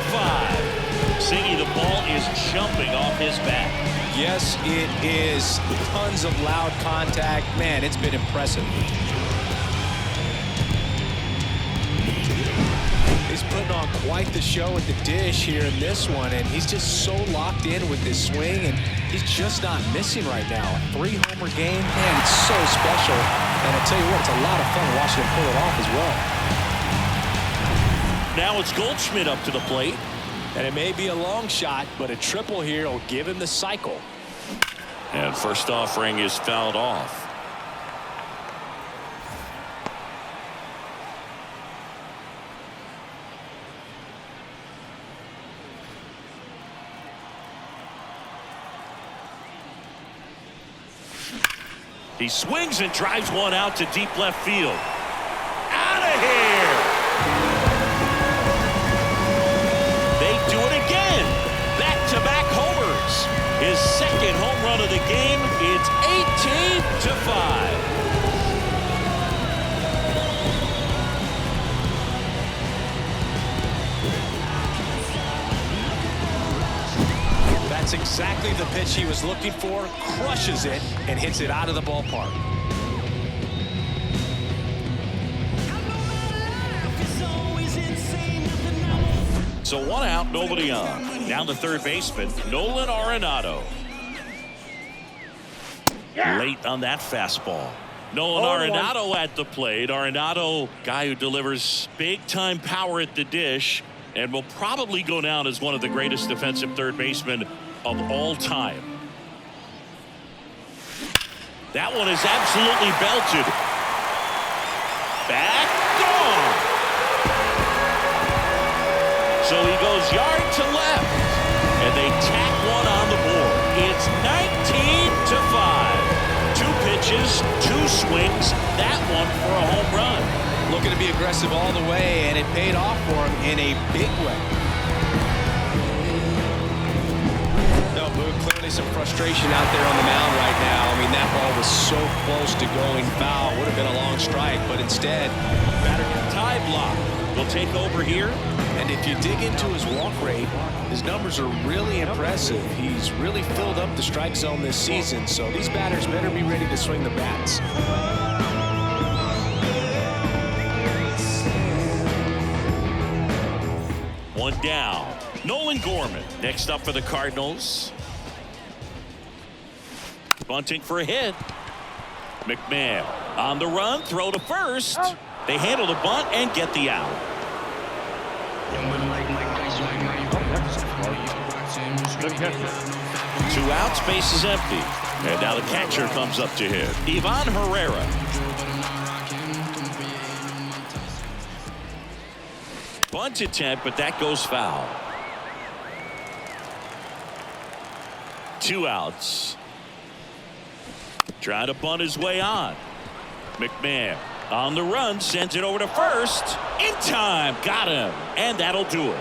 Speaker 4: Singy, the ball is jumping off his bat.
Speaker 5: Yes, it is. Tons of loud contact. Man, it's been impressive. He's putting on quite the show at the dish here in this one, and he's just so locked in with this swing, and he's just not missing right now. A 3-homer game, man, it's so special. And I'll tell you what, it's a lot of fun watching him pull it off as well.
Speaker 4: Now it's Goldschmidt up to the plate.
Speaker 5: And it may be a long shot, but a triple here will give him the cycle.
Speaker 4: And first offering is fouled off. He swings and drives one out to deep left field. Out of here! They do it again. Back-to-back homers. His second home run of the game. It's 18-5.
Speaker 5: That's exactly the pitch he was looking for. Crushes it and hits it out of the ballpark.
Speaker 4: So one out, nobody on. Down to third baseman, Nolan Arenado. Late on that fastball. Nolan Arenado at the plate. Arenado, guy who delivers big-time power at the dish and will probably go down as one of the greatest defensive third basemen of all time. That one is absolutely belted. Back, gone. So he goes yard to left, and they tack one on the board. It's 19-5. 2 pitches, 2 swings, that one for a home run.
Speaker 5: Looking to be aggressive all the way, and it paid off for him in a big way. No, Boo, clearly some frustration out there on the mound right now. I mean, that ball was so close to going foul. Would have been a long strike, but instead,
Speaker 4: batter tie block will take over here.
Speaker 5: And if you dig into his walk rate, his numbers are really impressive. He's really filled up the strike zone this season, so these batters better be ready to swing the bats.
Speaker 4: One down. Nolan Gorman next up for the Cardinals. Bunting for a hit. McMahon on the run, throw to first. They handle the bunt and get the out. 2 outs, base is empty. And now the catcher comes up to hit. Ivan Herrera. Bunt attempt, but that goes foul. 2 outs. Trying to bunt his way on. McMahon on the run, sends it over to first. In time, got him. And that'll do it.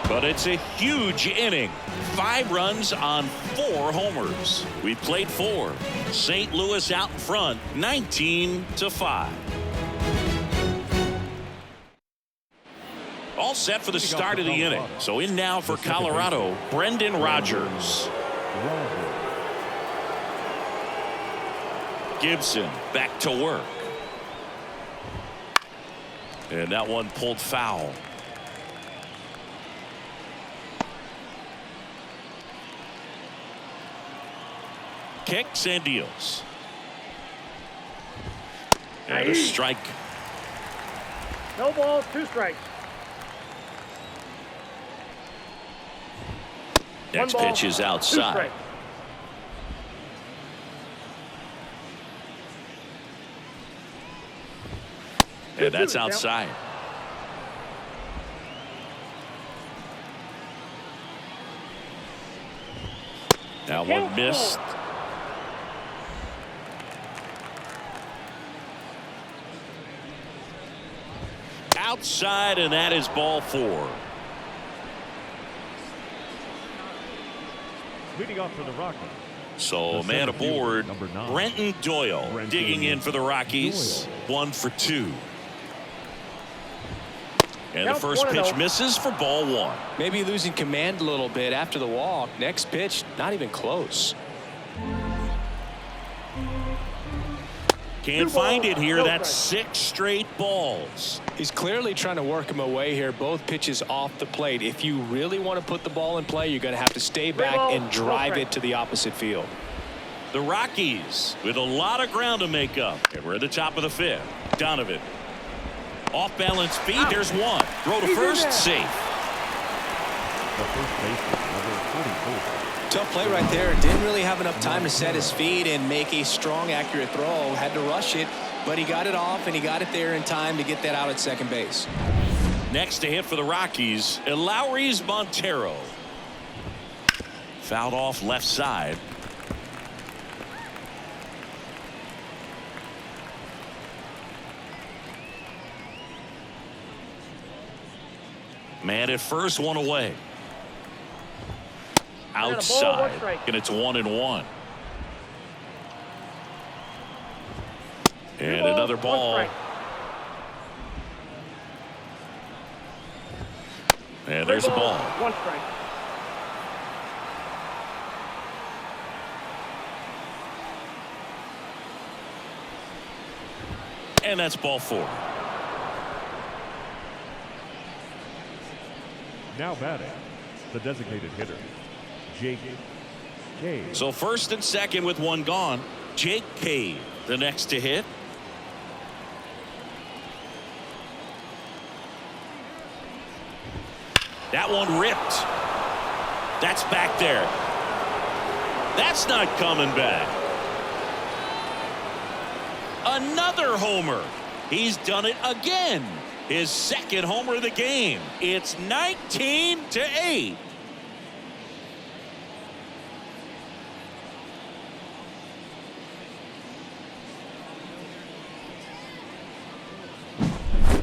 Speaker 4: But it's a huge inning. 5 runs on 4 homers. We played 4. St. Louis out in front, 19-5. All set for the start of the inning. So in now for Colorado, Brendan Rodgers. Gibson back to work. And that one pulled foul. Kicks and deals. And a strike.
Speaker 6: No balls, 2 strikes.
Speaker 4: Next
Speaker 6: One ball,
Speaker 4: pitch is
Speaker 6: 2
Speaker 4: outside.
Speaker 6: strikes.
Speaker 4: And that's outside. That one missed. Outside, and that is ball 4.
Speaker 8: Leading off for the Rockies.
Speaker 4: So man aboard,
Speaker 8: number 9,
Speaker 4: Brenton Doyle,
Speaker 8: Brenton
Speaker 4: digging in for the Rockies.
Speaker 8: Doyle.
Speaker 4: 1 for 2. And
Speaker 6: Count
Speaker 4: the first
Speaker 6: 1-0.
Speaker 4: pitch misses for ball 1.
Speaker 5: Maybe losing command a little bit after the walk. Next pitch, not even close.
Speaker 4: Can't find it here. That's 6 straight balls.
Speaker 5: He's clearly trying to work him away here. Both pitches off the plate. If you really want to put the ball in play, you're going to have to stay back and drive it to the opposite field.
Speaker 4: The Rockies with a lot of ground to make up. And we're at the top of the 5th. Donovan. Off balance feed. There's one. Throw to first. Safe.
Speaker 8: The first baseman, number 44.
Speaker 5: Tough play right there. Didn't really have enough time to set his feet and make a strong, accurate throw. Had to rush it, but he got it off, and he got it there in time to get that out at second base.
Speaker 4: Next to hit for the Rockies, Lowry's Montero. Fouled off left side. Man at first, one away. Outside, and it's 1-1. And another ball. And there's a ball.
Speaker 6: 1 strike.
Speaker 4: And that's ball 4.
Speaker 8: Now batting, the designated hitter, Jake Cave.
Speaker 4: So first and second with one gone. Jake Cave, the next to hit. That one ripped. That's back there. That's not coming back. Another homer. He's done it again. His second homer of the game. It's 19-8.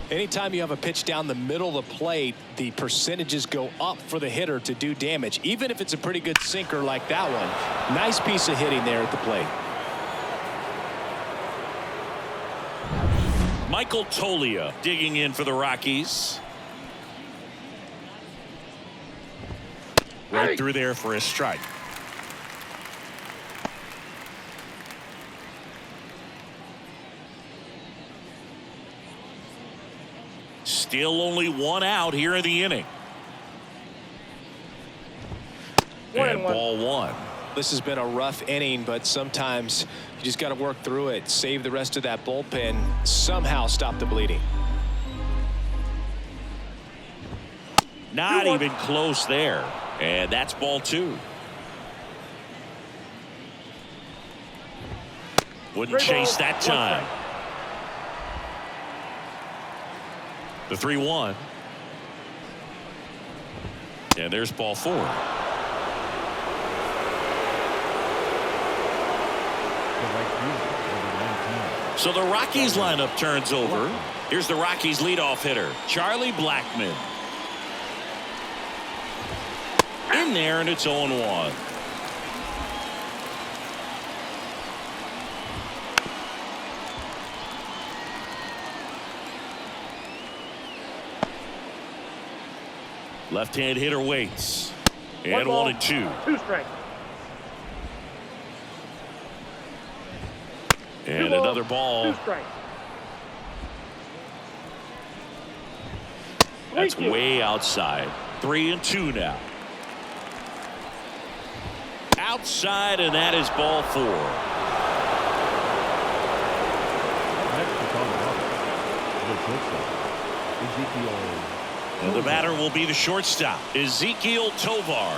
Speaker 5: Anytime you have a pitch down the middle of the plate, the percentages go up for the hitter to do damage, even if it's a pretty good sinker like that one. Nice piece of hitting there at the plate.
Speaker 4: Michael Tolia digging in for the Rockies. Right through there for a strike. Still only one out here in the inning. And ball 1.
Speaker 5: This has been a rough inning, but sometimes you just got to work through it, save the rest of that bullpen, somehow stop the bleeding.
Speaker 4: Not even close there. And that's ball 2. Wouldn't chase that time. The 3-1. And there's ball 4. So the Rockies lineup turns over. Here's the Rockies leadoff hitter, Charlie Blackmon. In there, and it's 0-1. Left-hand hitter waits. And 1-2.
Speaker 6: 2 strikes.
Speaker 4: And another ball.
Speaker 6: 2 strikes.
Speaker 4: That's way outside. 3-2 now. Outside, and that is ball 4. And the batter will be the shortstop, Ezekiel Tovar.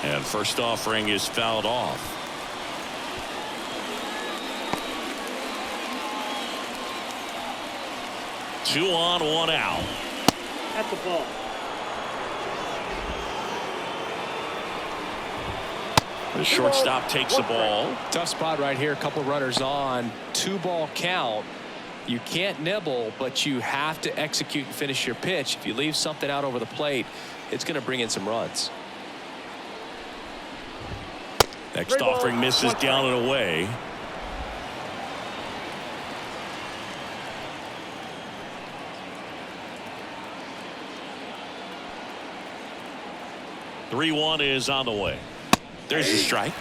Speaker 4: And first offering is fouled off. Two on, one out.
Speaker 6: At the ball.
Speaker 4: The shortstop takes the ball.
Speaker 5: Tough spot right here. A couple runners on. 2-ball count. You can't nibble, but you have to execute and finish your pitch. If you leave something out over the plate, it's going to bring in some runs.
Speaker 4: Next offering misses down and away. Three-1 is on the way. There's a strike.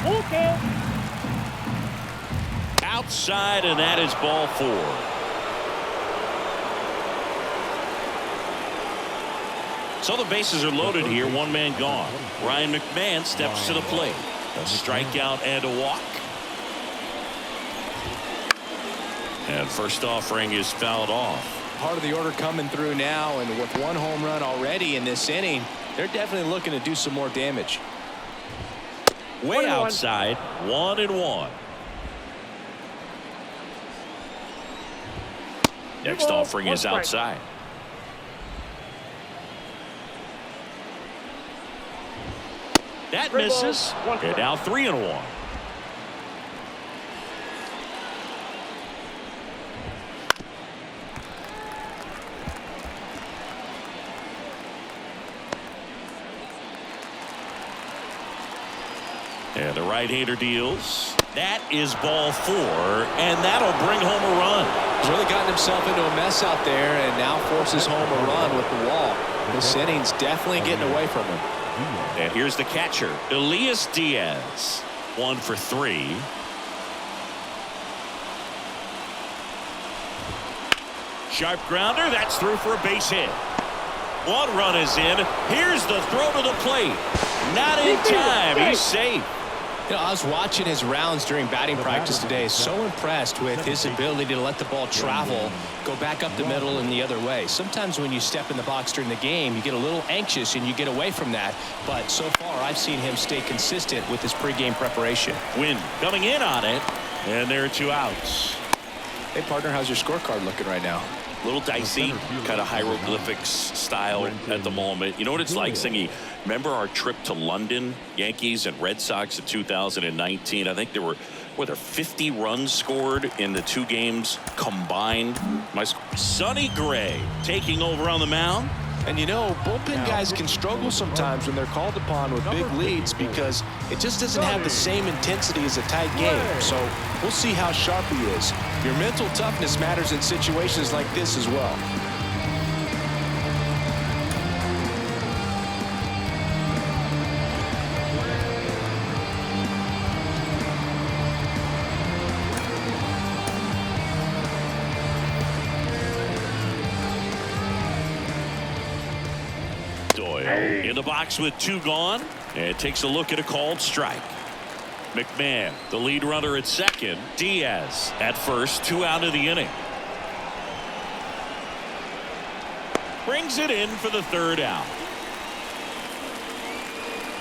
Speaker 6: Okay.
Speaker 4: Outside, and that is ball 4. So the bases are loaded here. One man gone. Ryan McMahon steps to the plate. A strikeout and a walk. And first offering is fouled off.
Speaker 5: Part of the order coming through now, and with one home run already in this inning, they're definitely looking to do some more damage.
Speaker 4: Way outside. 1-1. Next offering is outside. That misses. And now 3-1. And the right-hander deals. That is ball 4, and that'll bring home a run.
Speaker 5: He's really gotten himself into a mess out there and now forces home a run with the wall. This inning's definitely getting away from him.
Speaker 4: And here's the catcher, Elias Diaz. 1 for 3. Sharp grounder. That's through for a base hit. One run is in. Here's the throw to the plate. Not in time. He's safe.
Speaker 5: You know, I was watching his rounds during batting practice today. So impressed with his ability to let the ball travel, go back up the middle and the other way. Sometimes when you step in the box during the game, you get a little anxious and you get away from that. But so far, I've seen him stay consistent with his pregame preparation.
Speaker 4: Wynn coming in on it, and there are 2 outs.
Speaker 5: Hey, partner, how's your scorecard looking right now?
Speaker 4: A little dicey, kind of hieroglyphics style at the moment. You know what it's like, Singy? Remember our trip to London, Yankees and Red Sox in 2019? I think there were 50 runs scored in the 2 games combined. Sonny Gray taking over on the mound.
Speaker 5: And you know, bullpen guys can struggle sometimes when they're called upon with big leads because it just doesn't have the same intensity as a tight game. So we'll see how sharp he is. Your mental toughness matters in situations like this as well.
Speaker 4: In the box with 2 gone, and takes a look at a called strike. McMahon, the lead runner at second. Diaz at first. 2 out of the inning. Brings it in for the 3rd out.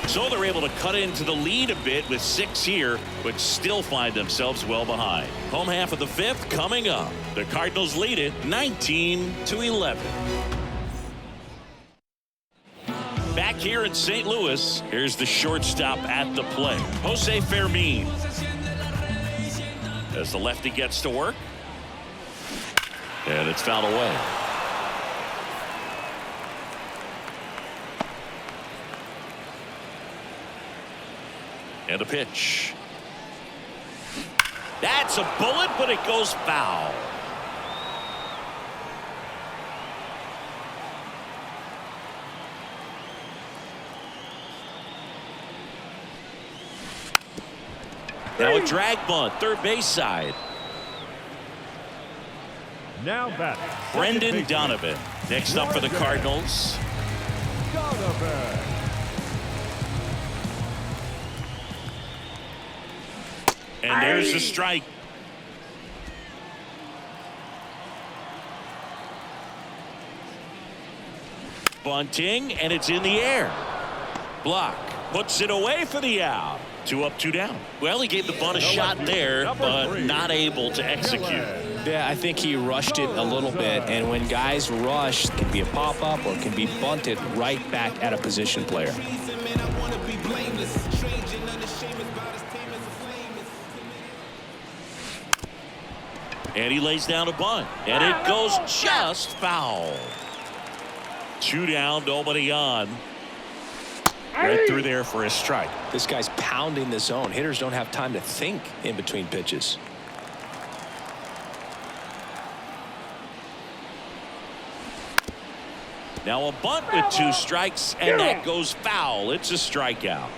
Speaker 4: So they're able to cut into the lead a bit with 6 here, but still find themselves well behind. Home half of the 5th coming up. The Cardinals lead it 19-11. Back here in St. Louis, here's the shortstop at the plate, Jose Fermin. As the lefty gets to work, and it's fouled away. And a pitch. That's a bullet, but it goes foul. Now a drag bunt, third base side.
Speaker 8: Now batting,
Speaker 4: Brendan Donovan next up for the Cardinals.
Speaker 8: Donovan.
Speaker 4: And there's the strike. Bunting, and it's in the air. Block puts it away for the out. 2 up, 2 down. Well, he gave the bunt a shot there, but not able to execute.
Speaker 5: Yeah, I think he rushed it a little bit, and when guys rush, it can be a pop-up or it can be bunted right back at a position player.
Speaker 4: And he lays down a bunt. And it goes just foul. 2 down, nobody on. Right through there for a strike.
Speaker 5: This guy's pounding the zone. Hitters don't have time to think in between pitches.
Speaker 4: Now a bunt with 2 strikes, and that goes foul. It's a strikeout.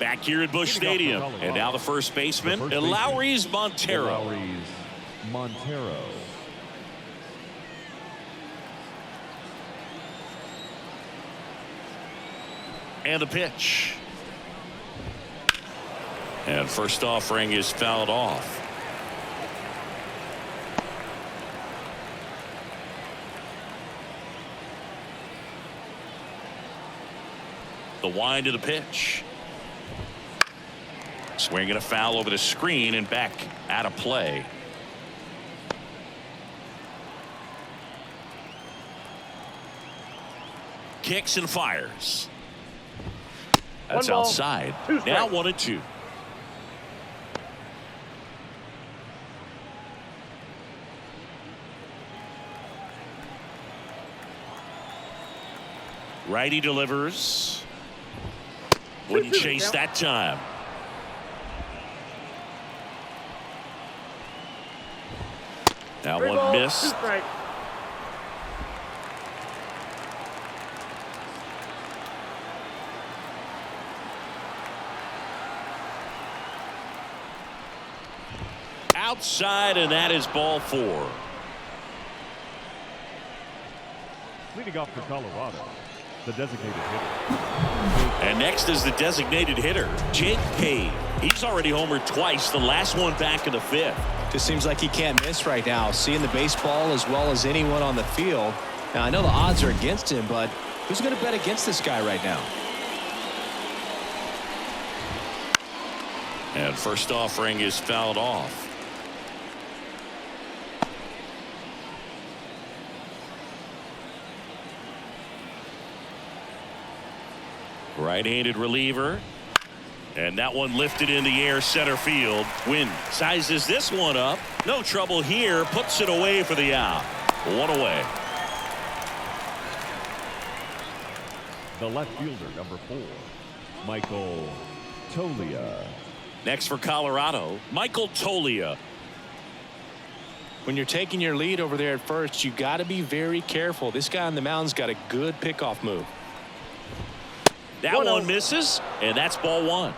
Speaker 4: Back here at Busch Stadium, and now the first baseman, Lowry's Montero.
Speaker 8: Lowry's Montero.
Speaker 4: And the pitch. And first offering is fouled off. The wind of the pitch. Swinging a foul over the screen and back out of play. Kicks and fires. That's outside. Now 1-2. Righty delivers. Wouldn't chase that time. That one missed. Outside, and that is ball 4.
Speaker 8: Leading off for Colorado, the designated hitter.
Speaker 4: And next is the designated hitter, Jake Cave. He's already homered twice, the last one back in the 5th.
Speaker 5: Just seems like he can't miss right now, seeing the baseball as well as anyone on the field. Now, I know the odds are against him, but who's going to bet against this guy right now?
Speaker 4: And first offering is fouled off. Right-handed reliever. And that one lifted in the air center field. Wynn sizes this one up. No trouble here. Puts it away for the out. 1 away.
Speaker 8: The left fielder, number 4, Michael Toglia.
Speaker 4: Next for Colorado, Michael Toglia.
Speaker 5: When you're taking your lead over there at first, you got to be very careful. This guy on the mound's got a good pickoff move.
Speaker 4: That one misses, and that's ball 1.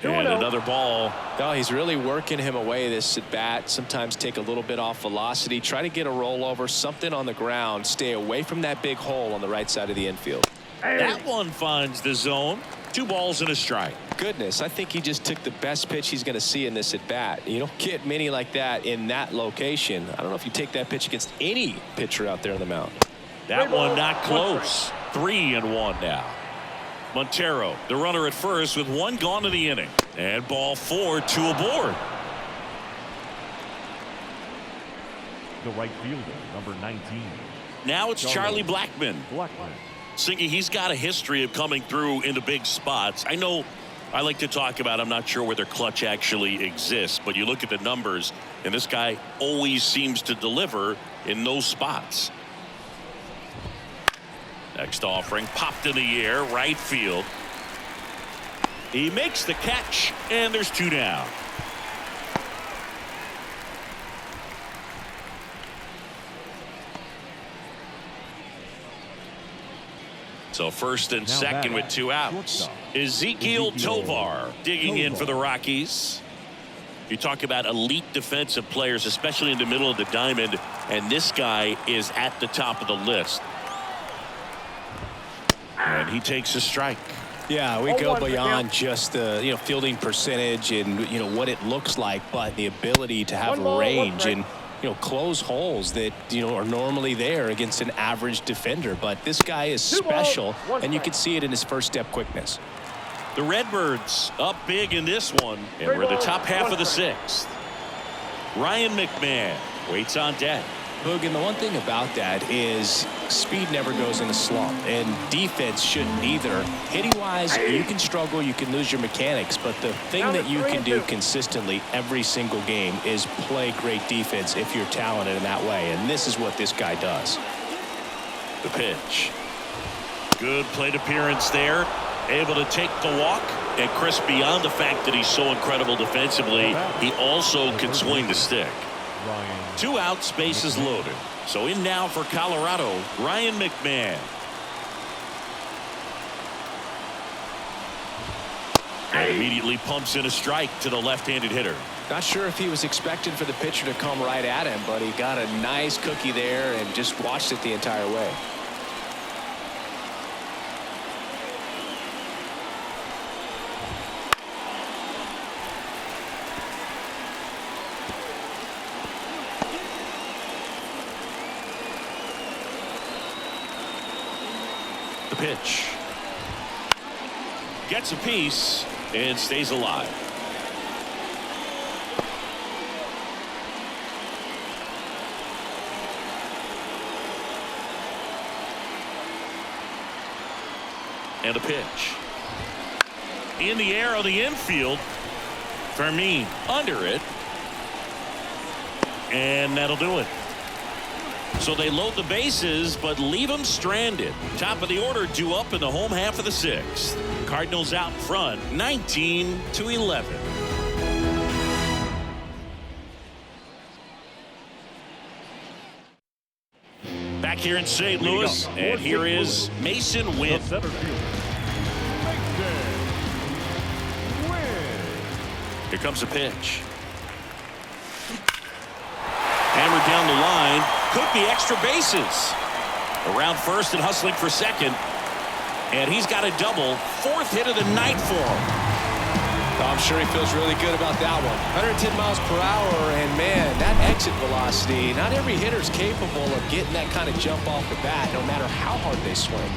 Speaker 4: And another ball.
Speaker 5: Oh, he's really working him away this at bat. Sometimes take a little bit off velocity. Try to get a rollover, something on the ground. Stay away from that big hole on the right side of the infield.
Speaker 4: That one finds the zone. 2 balls and a strike.
Speaker 5: Goodness, I think he just took the best pitch he's going to see in this at bat. You don't get many like that in that location. I don't know if you take that pitch against any pitcher out there on the mound.
Speaker 4: That one not close. 3-1 now. Montero, the runner at first with 1 gone in the inning. And ball 4, 2 aboard.
Speaker 8: The right fielder, number 19.
Speaker 4: Now it's Charlie Blackmon. Singy, he's got a history of coming through into big spots. I know I like to talk about, I'm not sure whether clutch actually exists, but you look at the numbers, and this guy always seems to deliver in those spots. Next offering popped in the air, right field. He makes the catch, and there's 2 down. So first and second with 2 outs. Ezekiel Tovar digging in for the Rockies. You talk about elite defensive players, especially in the middle of the diamond, and this guy is at the top of the list. And he takes a strike.
Speaker 5: Yeah, we go beyond just the fielding percentage and what it looks like, but the ability to have range and close holes that are normally there against an average defender. But this guy is special, and you can see it in his first step quickness.
Speaker 4: The Redbirds up big in this one, and we're the top half of the 6th. Ryan McMahon waits on deck.
Speaker 5: Boog, and the one thing about that is speed never goes in a slump, and defense shouldn't either. Hitting-wise, you can struggle, you can lose your mechanics, but the thing that you can do consistently every single game is play great defense if you're talented in that way, and this is what this guy does.
Speaker 4: The pitch. Good plate appearance there. Able to take the walk. And Chris, beyond the fact that he's so incredible defensively, he also can swing the stick. 2 outs, bases loaded. So in now for Colorado, Ryan McMahon. And immediately pumps in a strike to the left-handed hitter.
Speaker 5: Not sure if he was expecting for the pitcher to come right at him, but he got a nice cookie there and just watched it the entire way.
Speaker 4: The pitch. Gets a piece and stays alive. And a pitch. In the air on the infield. Fermin under it. And that'll do it. So they load the bases, but leave them stranded. Top of the order due up in the home half of the 6th. Cardinals out front, 19-11. Back here in St. Louis, and here is Mason Wynn. Here comes a pitch. Hammered down the line. Could be extra bases. Around first and hustling for second. And he's got a double. 4th hit of the night for him.
Speaker 5: I'm sure he feels really good about that one. 110 miles per hour, and man, that exit velocity, not every hitter's capable of getting that kind of jump off the bat, no matter how hard they swing.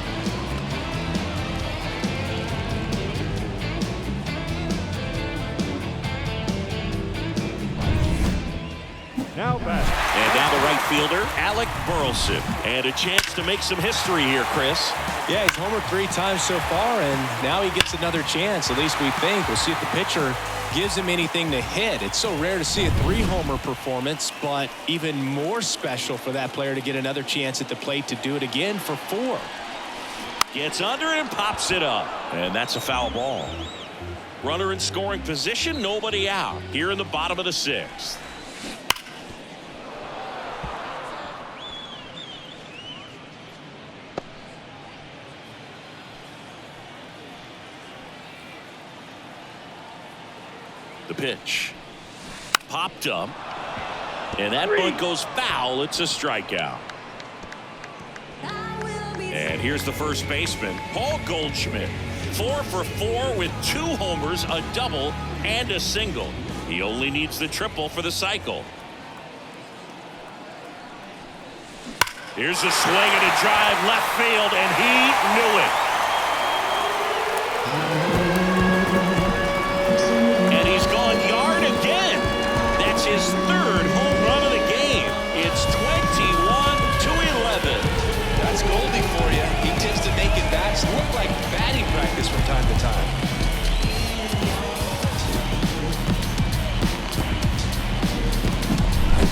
Speaker 8: Now back.
Speaker 4: And now the right fielder, Alec Burleson. And a chance to make some history here, Chris.
Speaker 5: Yeah, he's homered 3 times so far, and now he gets another chance, at least we think. We'll see if the pitcher gives him anything to hit. It's so rare to see a 3-homer performance, but even more special for that player to get another chance at the plate to do it again for 4.
Speaker 4: Gets under it and pops it up. And that's a foul ball. Runner in scoring position, nobody out. Here in the bottom of the 6th. The pitch. Popped up. And that bunt goes foul. It's a strikeout. And here's the first baseman, Paul Goldschmidt. 4 for 4 with 2 homers, a double, and a single. He only needs the triple for the cycle. Here's a swing and a drive left field, and he knew it. And he's gone yard again. That's his 3rd home run of the game. It's 21-11.
Speaker 5: That's Goldie for you. He tends to make it bats look like batting practice from time to time.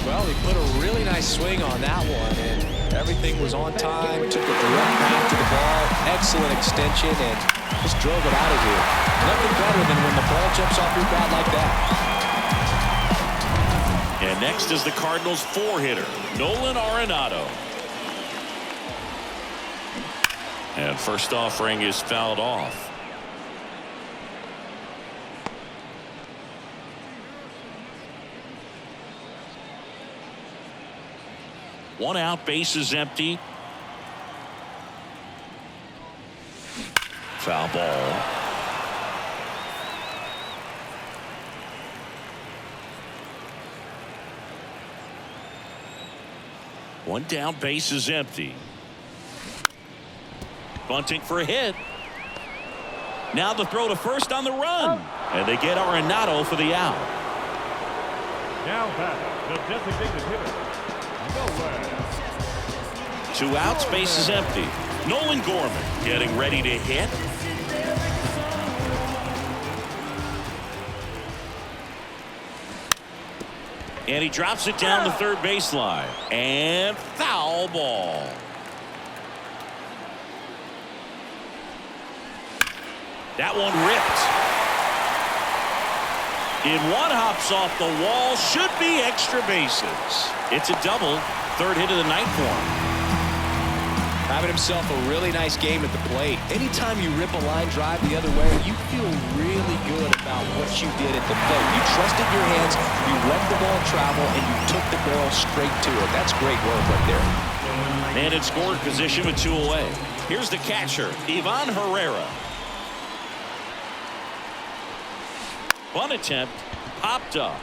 Speaker 5: Well, he put a really nice swing on that one, and everything was on time. Took a direct path to the ball. Excellent extension, and just drove it out of here. Nothing better than when the ball jumps off your bat like that.
Speaker 4: And next is the Cardinals 4-hitter, Nolan Arenado. And first offering is fouled off. One out, base is empty. Foul ball. One down, base is empty. Bunting for a hit. Now the throw to first on the run. And they get Arenado for the out.
Speaker 8: Now batting, the designated hitter, nowhere.
Speaker 4: 2 outs, base is empty. Nolan Gorman getting ready to hit. And he drops it down the third baseline. And foul ball. That one ripped. In one hops off the wall. Should be extra bases. It's a double. Third hit of the night for him.
Speaker 5: Having himself a really nice game at the plate. Anytime you rip a line drive the other way, you feel really good about what you did at the plate. You trusted your hands, you let the ball travel, and you took the barrel straight to it. That's great work right there.
Speaker 4: And in scoring position with 2 away. Here's the catcher, Ivan Herrera. Bunt attempt, popped up.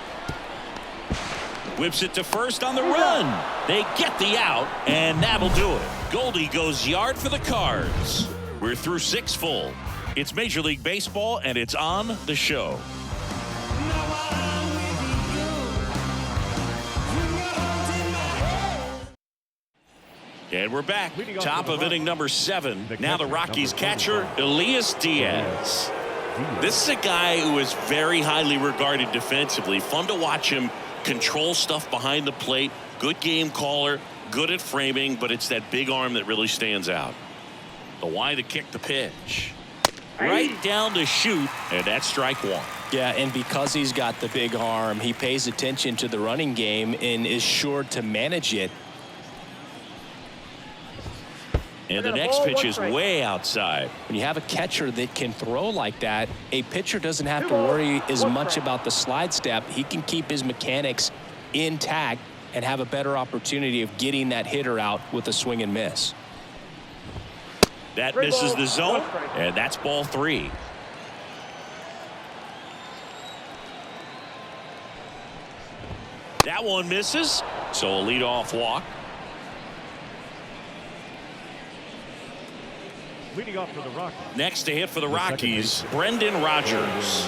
Speaker 4: Whips it to first on the run. They get the out, and that'll do it. Goldie goes yard for the Cards. We're through 6 full. It's Major League Baseball, and it's on the show. And we're back. Top of inning number 7. Now the Rockies catcher, Elias Diaz. This is a guy who is very highly regarded defensively. Fun to watch him control stuff behind the plate. Good game caller. Good at framing, but it's that big arm that really stands out. The why to kick the pitch. Right down to shoot, and that's strike 1.
Speaker 5: Yeah, and because he's got the big arm, he pays attention to the running game and is sure to manage it.
Speaker 4: And the next pitch is way outside.
Speaker 5: When you have a catcher that can throw like that, a pitcher doesn't have to worry as much about the slide step. He can keep his mechanics intact and have a better opportunity of getting that hitter out with a swing and miss.
Speaker 4: That misses the zone, and that's ball 3. That one misses, so a leadoff walk.
Speaker 8: Leading off for the Rockies.
Speaker 4: Next to hit for the Rockies, Brendan Rodgers.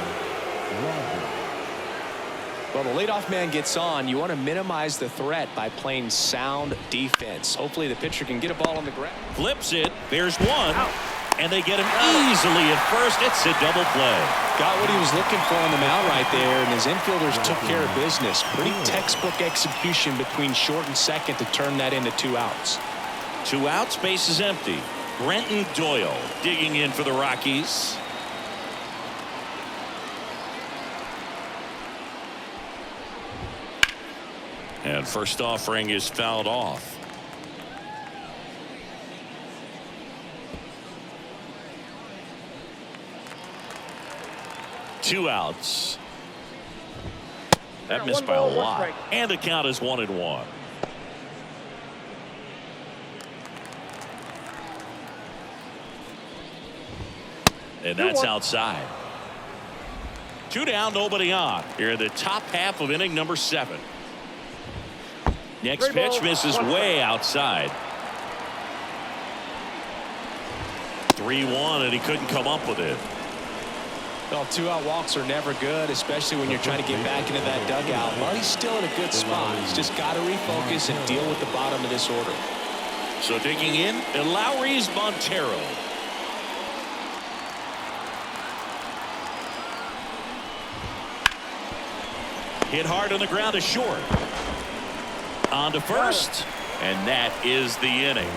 Speaker 5: Well, the leadoff man gets on. You want to minimize the threat by playing sound defense. Hopefully the pitcher can get a ball on the ground.
Speaker 4: Flips it. There's one. And they get him easily at first. It's a double play.
Speaker 5: Got what he was looking for on the mound right there, and his infielders took care of business. Pretty textbook execution between short and second to turn that into 2 outs.
Speaker 4: 2 outs, base is empty. Brenton Doyle digging in for the Rockies. And first offering is fouled off. Two outs. That missed by a lot. And the count is 1-1. And that's outside. 2 down, nobody on. Here in the top half of inning number 7. Next pitch misses way outside. 3-1, and he couldn't come up with it.
Speaker 5: Well, 2-out walks are never good, especially when you're trying to get back into that dugout. Well, he's still in a good spot. He's just got to refocus and deal with the bottom of this order.
Speaker 4: So digging in, Lowry's Montero. Hit hard on the ground to short. On to first, and that is the inning.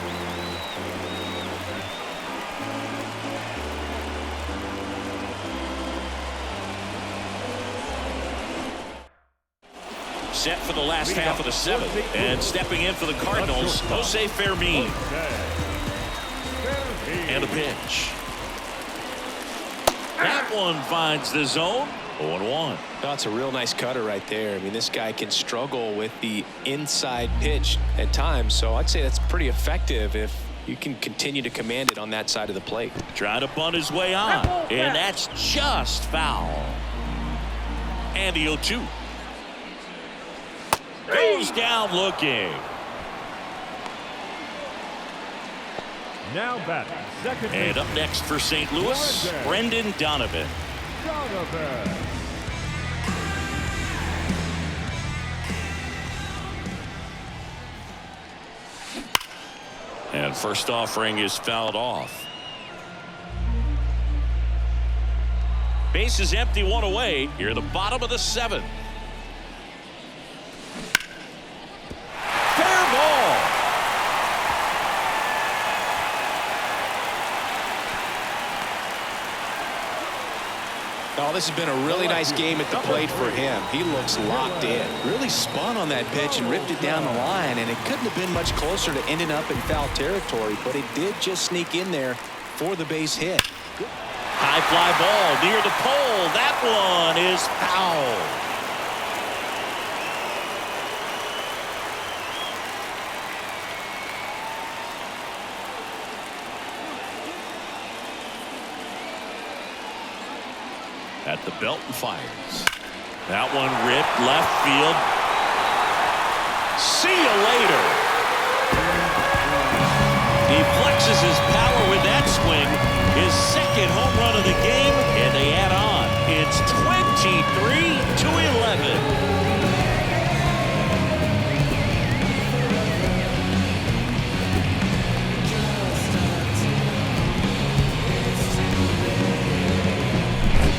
Speaker 4: Set for the last half of the 7th, and stepping in for the Cardinals, Jose Fermin. And a pitch. That one finds the zone. 0-1.
Speaker 5: That's a real nice cutter right there. I mean, this guy can struggle with the inside pitch at times, so I'd say that's pretty effective if you can continue to command it on that side of the plate.
Speaker 4: Trying to bunt his way on, and that's just foul. And the 0-2. Goes down looking.
Speaker 8: Now batting, second.
Speaker 4: And up next for St. Louis, Brendan Donovan. And first offering is fouled off. Base is empty, one away. Here, the bottom of the 7th. Fair ball.
Speaker 5: Oh, this has been a really nice game at the plate for him. He looks locked in.
Speaker 7: Really spun on that pitch and ripped it down the line, and it couldn't have been much closer to ending up in foul territory, but it did just sneak in there for the base hit.
Speaker 4: High fly ball near the pole. That one is foul. At the belt and fires. That one ripped left field. See you later. He flexes his power with that swing. His second home run of the game, and they add on. It's 23-11.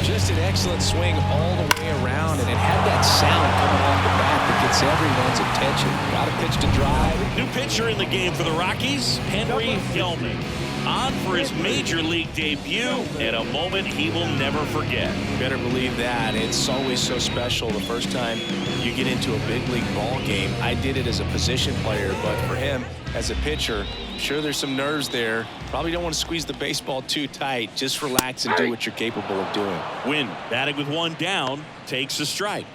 Speaker 5: Just an excellent swing all the way around, and it had that sound coming off the bat that gets everyone's attention. Got a pitch to drive.
Speaker 4: New pitcher in the game for the Rockies, Henry Gelman. On for his major league debut, and a moment he will never forget.
Speaker 5: Better believe that. It's always so special the first time you get into a big league ball game. I did it as a position player, but for him as a pitcher, sure there's some nerves there. Probably don't want to squeeze the baseball too tight. Just relax and do what you're capable of doing.
Speaker 4: Wynn, batting with one down, takes a strike.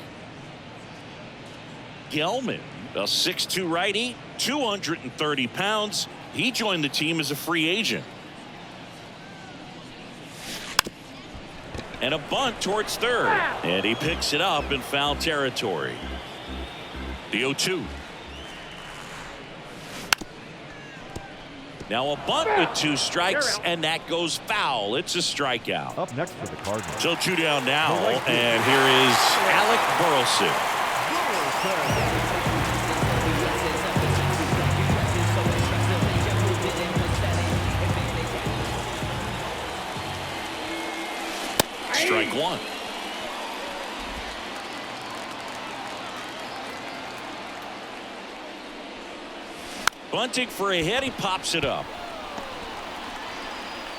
Speaker 4: Gelman, a 6'2" righty, 230 pounds. He joined the team as a free agent. And a bunt towards third. And he picks it up in foul territory. The 0-2. Now a bunt with 2 strikes, and that goes foul. It's a strikeout.
Speaker 8: Up next for the Cardinals.
Speaker 4: So 2 down now, and here is Alec Burleson. Strike 1. Bunting for a hit. He pops it up.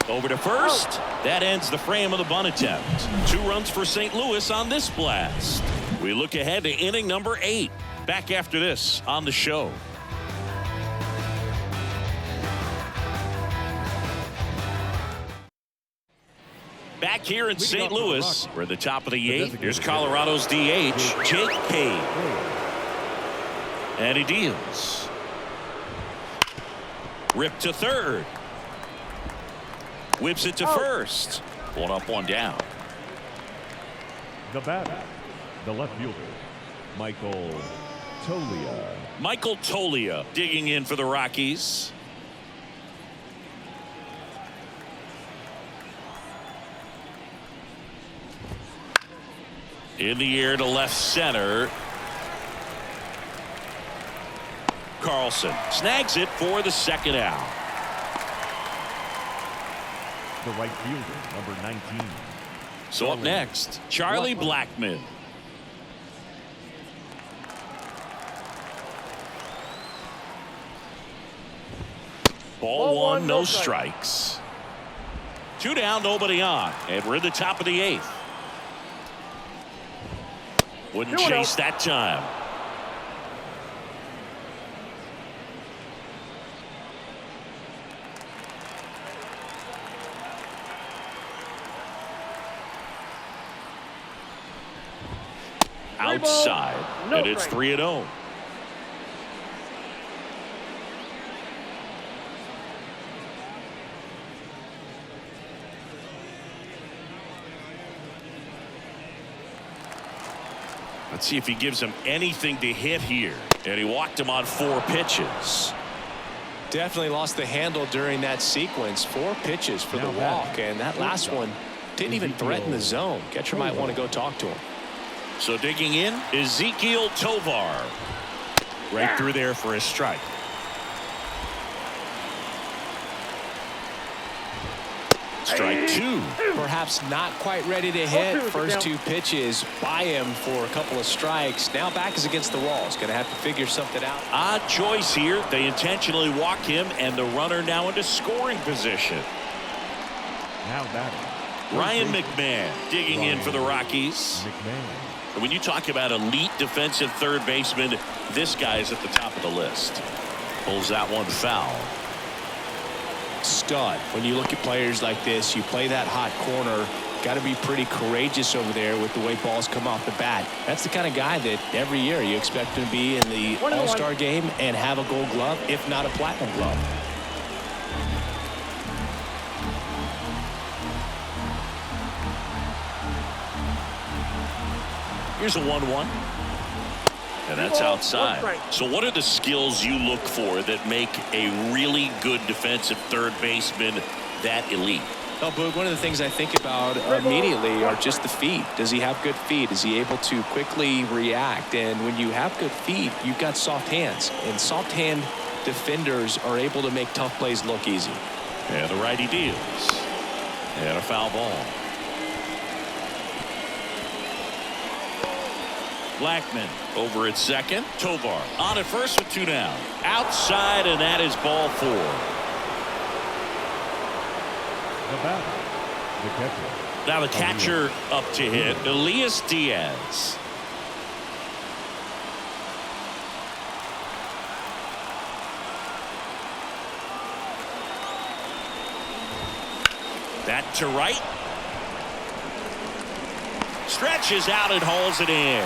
Speaker 4: Over to first. That ends the frame of the bunt attempt. 2 runs for St. Louis on this blast. We look ahead to inning number 8. Back after this on the show. Back here in St. Louis, we're at the top of the 8th. Here's Colorado's DH, Jake Cave. And he deals. Rip to third. Whips it to first. 1 up, 1 down.
Speaker 8: The batter, the left fielder, Michael Toglia.
Speaker 4: Michael Toglia digging in for the Rockies. In the air to left center. Carlson snags it for the second out.
Speaker 8: The right fielder, number 19.
Speaker 4: So up next, Charlie Blackmon. Ball 1, no strikes. 2 down, nobody on, and we're at the top of the 8th. Wouldn't chase that time. Outside, and it's 3-0. Let's see if he gives him anything to hit here. And he walked him on 4 pitches.
Speaker 5: Definitely lost the handle during that sequence. 4 pitches for the walk, and that last one didn't even threaten the zone. Catcher might want to go talk to him.
Speaker 4: So digging in, Ezekiel Tovar. Right through there for a strike. Strike two.
Speaker 5: Perhaps not quite ready to hit. First two pitches by him for a couple of strikes. Now back is against the wall. He's going to have to figure something out.
Speaker 4: Odd choice here. They intentionally walk him, and the runner now into scoring position.
Speaker 8: Now batting.
Speaker 4: Ryan McMahon digging in for the Rockies.
Speaker 8: McMahon.
Speaker 4: When you talk about elite defensive third baseman, this guy is at the top of the list. Pulls that one foul.
Speaker 5: Stud. When you look at players like this, you play that hot corner. Got to be pretty courageous over there with the way balls come off the bat. That's the kind of guy that every year you expect him to be in the All-Star game and have a Gold Glove, if not a Platinum Glove.
Speaker 4: Here's a 1-1. And that's outside. So what are the skills you look for that make a really good defensive third baseman that elite?
Speaker 5: Well, Boog, one of the things I think about immediately are just the feet. Does he have good feet? Is he able to quickly react? And when you have good feet, you've got soft hands. And soft hand defenders are able to make tough plays look easy.
Speaker 4: And the righty deals. And a foul ball. Blackman over at second. Tovar on at first with two down. Outside, and that is ball four.
Speaker 8: The batter. The catcher.
Speaker 4: Now the catcher up to hit. Elias Diaz. That to right. Stretches out and hauls it in.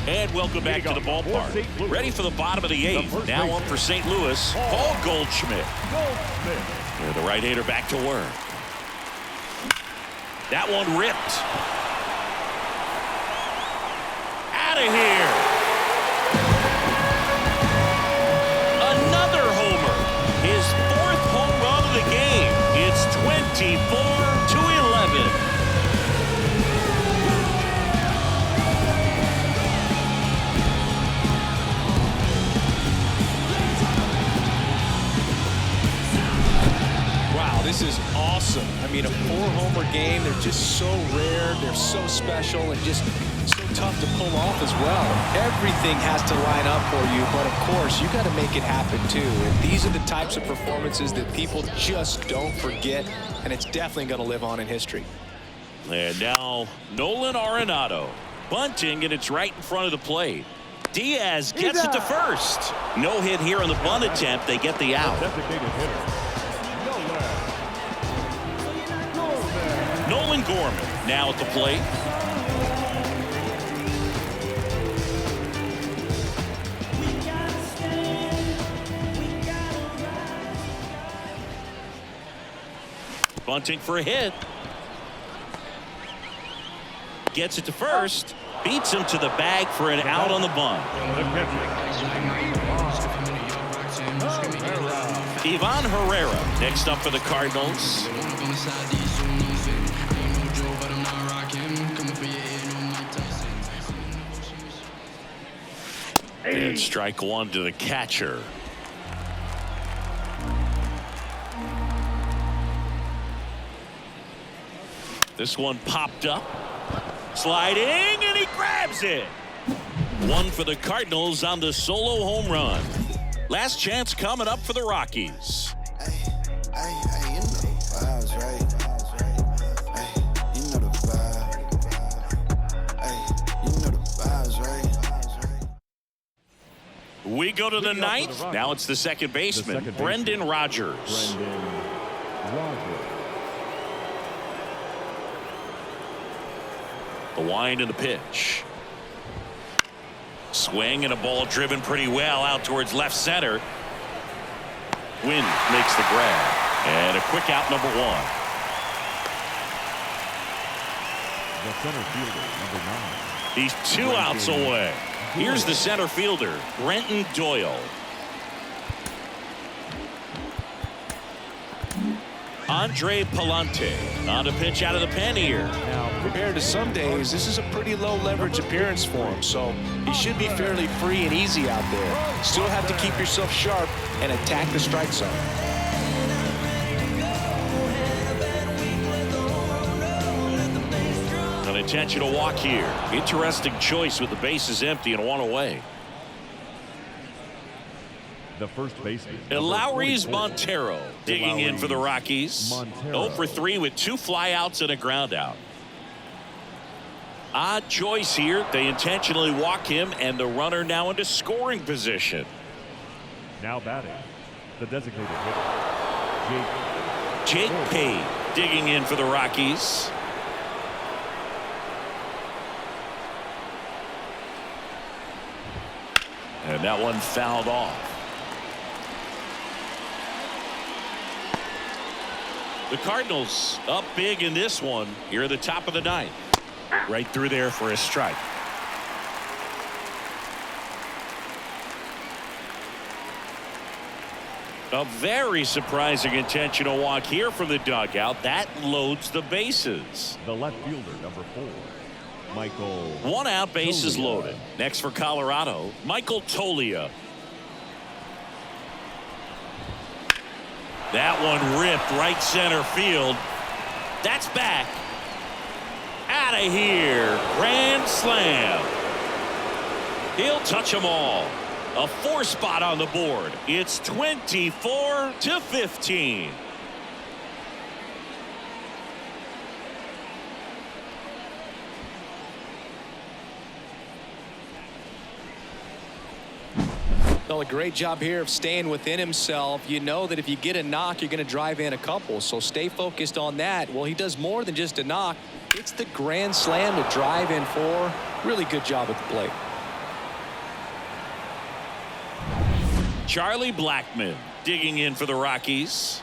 Speaker 4: And welcome back to the ballpark. Ready for the bottom of the eighth. Now up for St. Louis, Paul Goldschmidt. And the right-hander back to work. That one ripped. Out of here. Another homer. His fourth home run of the game. It's 24-11.
Speaker 5: This is awesome. I mean, a four-homer game. They're just so rare. They're so special and just so tough to pull off as well. Everything has to line up for you, but of course, you got to make it happen too. And these are the types of performances that people just don't forget, and it's definitely going to live on in history.
Speaker 4: And now Nolan Arenado bunting, and it's right in front of the plate. Diaz gets it to first. No hit here on the bunt attempt. They get the out.
Speaker 8: Designated hitter.
Speaker 4: Nolan Gorman now at the plate. Bunting for a hit. Gets it to first. Beats him to the bag for an out on the bunt. Ivan Herrera next up for the Cardinals. And strike one to the catcher. This one popped up. Sliding, and he grabs it. One for the Cardinals on the solo home run. Last chance coming up for the Rockies. We go to the ninth. Now it's the second baseman, Brendan Rodgers. The wind and the pitch. Swing and a ball driven pretty well out towards left center. Wynn makes the grab. And a quick out, number one.
Speaker 8: The center fielder, number 9.
Speaker 4: He's 2 outs away. Here's the center fielder, Brenton Doyle. Andre Palante on a pitch out of the pen here.
Speaker 5: Now, compared to some days, this is a pretty low leverage appearance for him, so he should be fairly free and easy out there. Still have to keep yourself sharp and attack the strike zone.
Speaker 4: An intentional walk here. Interesting choice with the bases empty and one away.
Speaker 8: The first baseman.
Speaker 4: Lowry's Montero digging in for the Rockies.
Speaker 8: Montero.
Speaker 4: 0 for 3 with 2 flyouts and a ground out. Odd choice here. They intentionally walk him, and the runner now into scoring position.
Speaker 8: Now batting, the designated hitter,
Speaker 4: Jake Page digging in for the Rockies. And that one fouled off. The Cardinals up big in this one here at the top of the ninth. Right through there for a strike. A very surprising intentional walk here from the dugout. That loads the bases.
Speaker 8: the left fielder, number 4, Michael.
Speaker 4: 1 out, bases
Speaker 8: Tolia.
Speaker 4: loaded. Next for Colorado, Michael Tolia. That one ripped right center field. That's back. Out of here. Grand slam. He'll touch them all. A 4 spot on the board. It's 24-15.
Speaker 5: Well, a great job here of staying within himself. You know that if you get a knock, you're going to drive in a couple, so stay focused on that. Well, he does more than just a knock. It's the grand slam to drive in 4. Really good job at the plate.
Speaker 4: Charlie Blackmon digging in for the Rockies.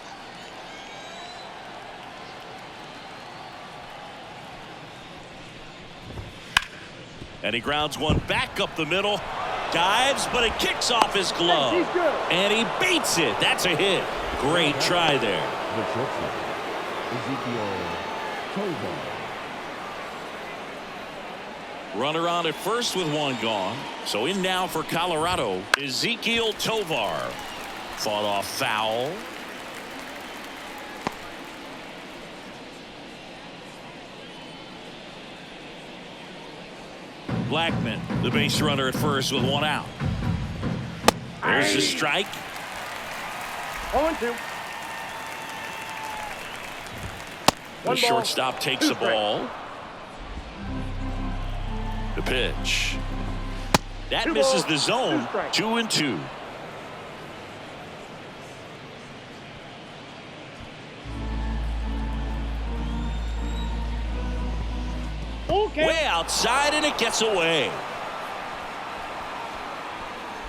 Speaker 4: And he grounds one back up the middle. Dives, but it kicks off his glove. And he beats it. That's a hit. Great try there.
Speaker 8: The shortstop, Ezekiel Tovar.
Speaker 4: Runner on at first with 1 gone. So in now for Colorado, Ezekiel Tovar. Fought off foul. Blackmon, the base runner at first with 1 out. There's the strike.
Speaker 6: 0-2.
Speaker 4: The shortstop takes the ball. The pitch. That misses the zone. 2-2. Way outside, and it gets away.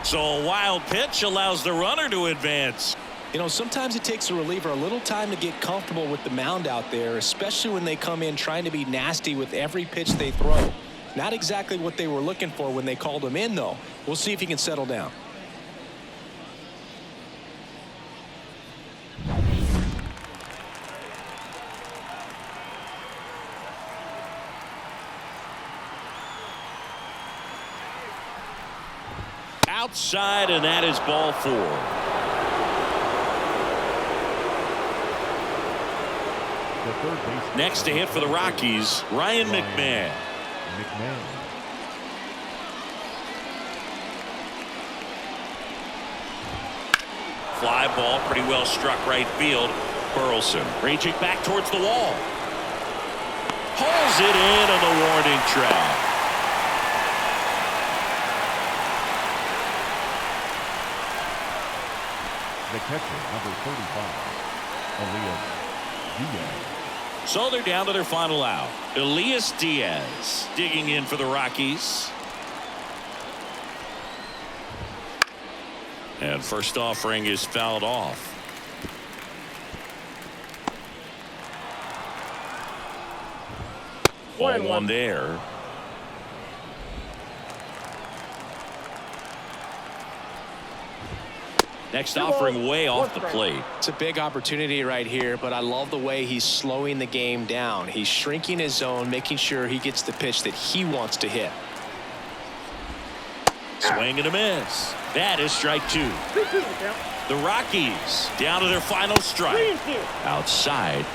Speaker 4: So a wild pitch allows the runner to advance.
Speaker 5: You know, sometimes it takes a reliever a little time to get comfortable with the mound out there, especially when they come in trying to be nasty with every pitch they throw. Not exactly what they were looking for when they called him in, though. We'll see if he can settle down.
Speaker 4: Outside, and that is ball 4.
Speaker 8: The third baseman.
Speaker 4: Next to hit for the Rockies, Ryan McMahon. Fly ball, pretty well struck right field. Burleson reaching back towards the wall. Hauls it in on the warning track.
Speaker 8: The catcher, number 35, Elias Diaz.
Speaker 4: So they're down to their final out. Elias Diaz digging in for the Rockies. And first offering is fouled off. Ball 1 there. Next offering way off the plate.
Speaker 5: It's a big opportunity right here, but I love the way he's slowing the game down. He's shrinking his zone, making sure he gets the pitch that he wants to hit.
Speaker 4: Swing and a miss. That is strike 2. The Rockies down to their final strike. Outside.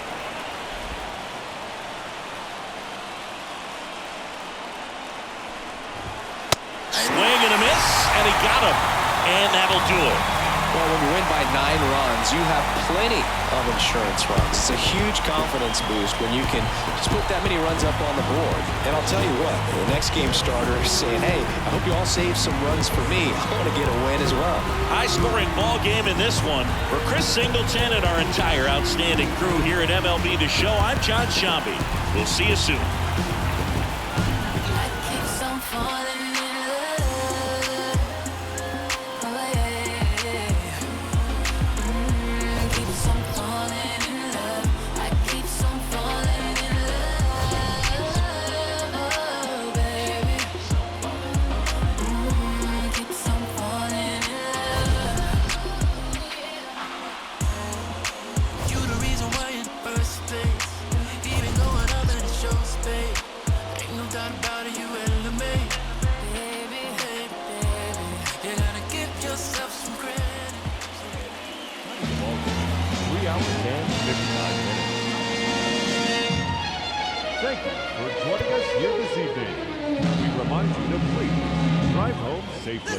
Speaker 4: Swing and a miss, and he got him. And that'll do it.
Speaker 7: Well, when you win by 9 runs, you have plenty of insurance runs. It's a huge confidence boost when you can just put that many runs up on the board. And I'll tell you what, the next game starter is saying, hey, I hope you all save some runs for me. I want to get a win as well.
Speaker 4: High-scoring ball game in this one. For Chris Singleton and our entire outstanding crew here at MLB The Show, I'm John Shambi. We'll see you soon.
Speaker 1: I keep on falling in love. Oh yeah. Keeps on falling in love. I keep on falling in love, oh baby. Keeps on falling in love. You the reason why in the first place. Even going up in the show space. Ain't no doubt about it, you elevate. Baby, hey, baby, you gotta give yourself some credit.
Speaker 8: Ball game, 3 hours and 59 minutes. Thank you for joining us here this evening. We remind you to please drive home safely.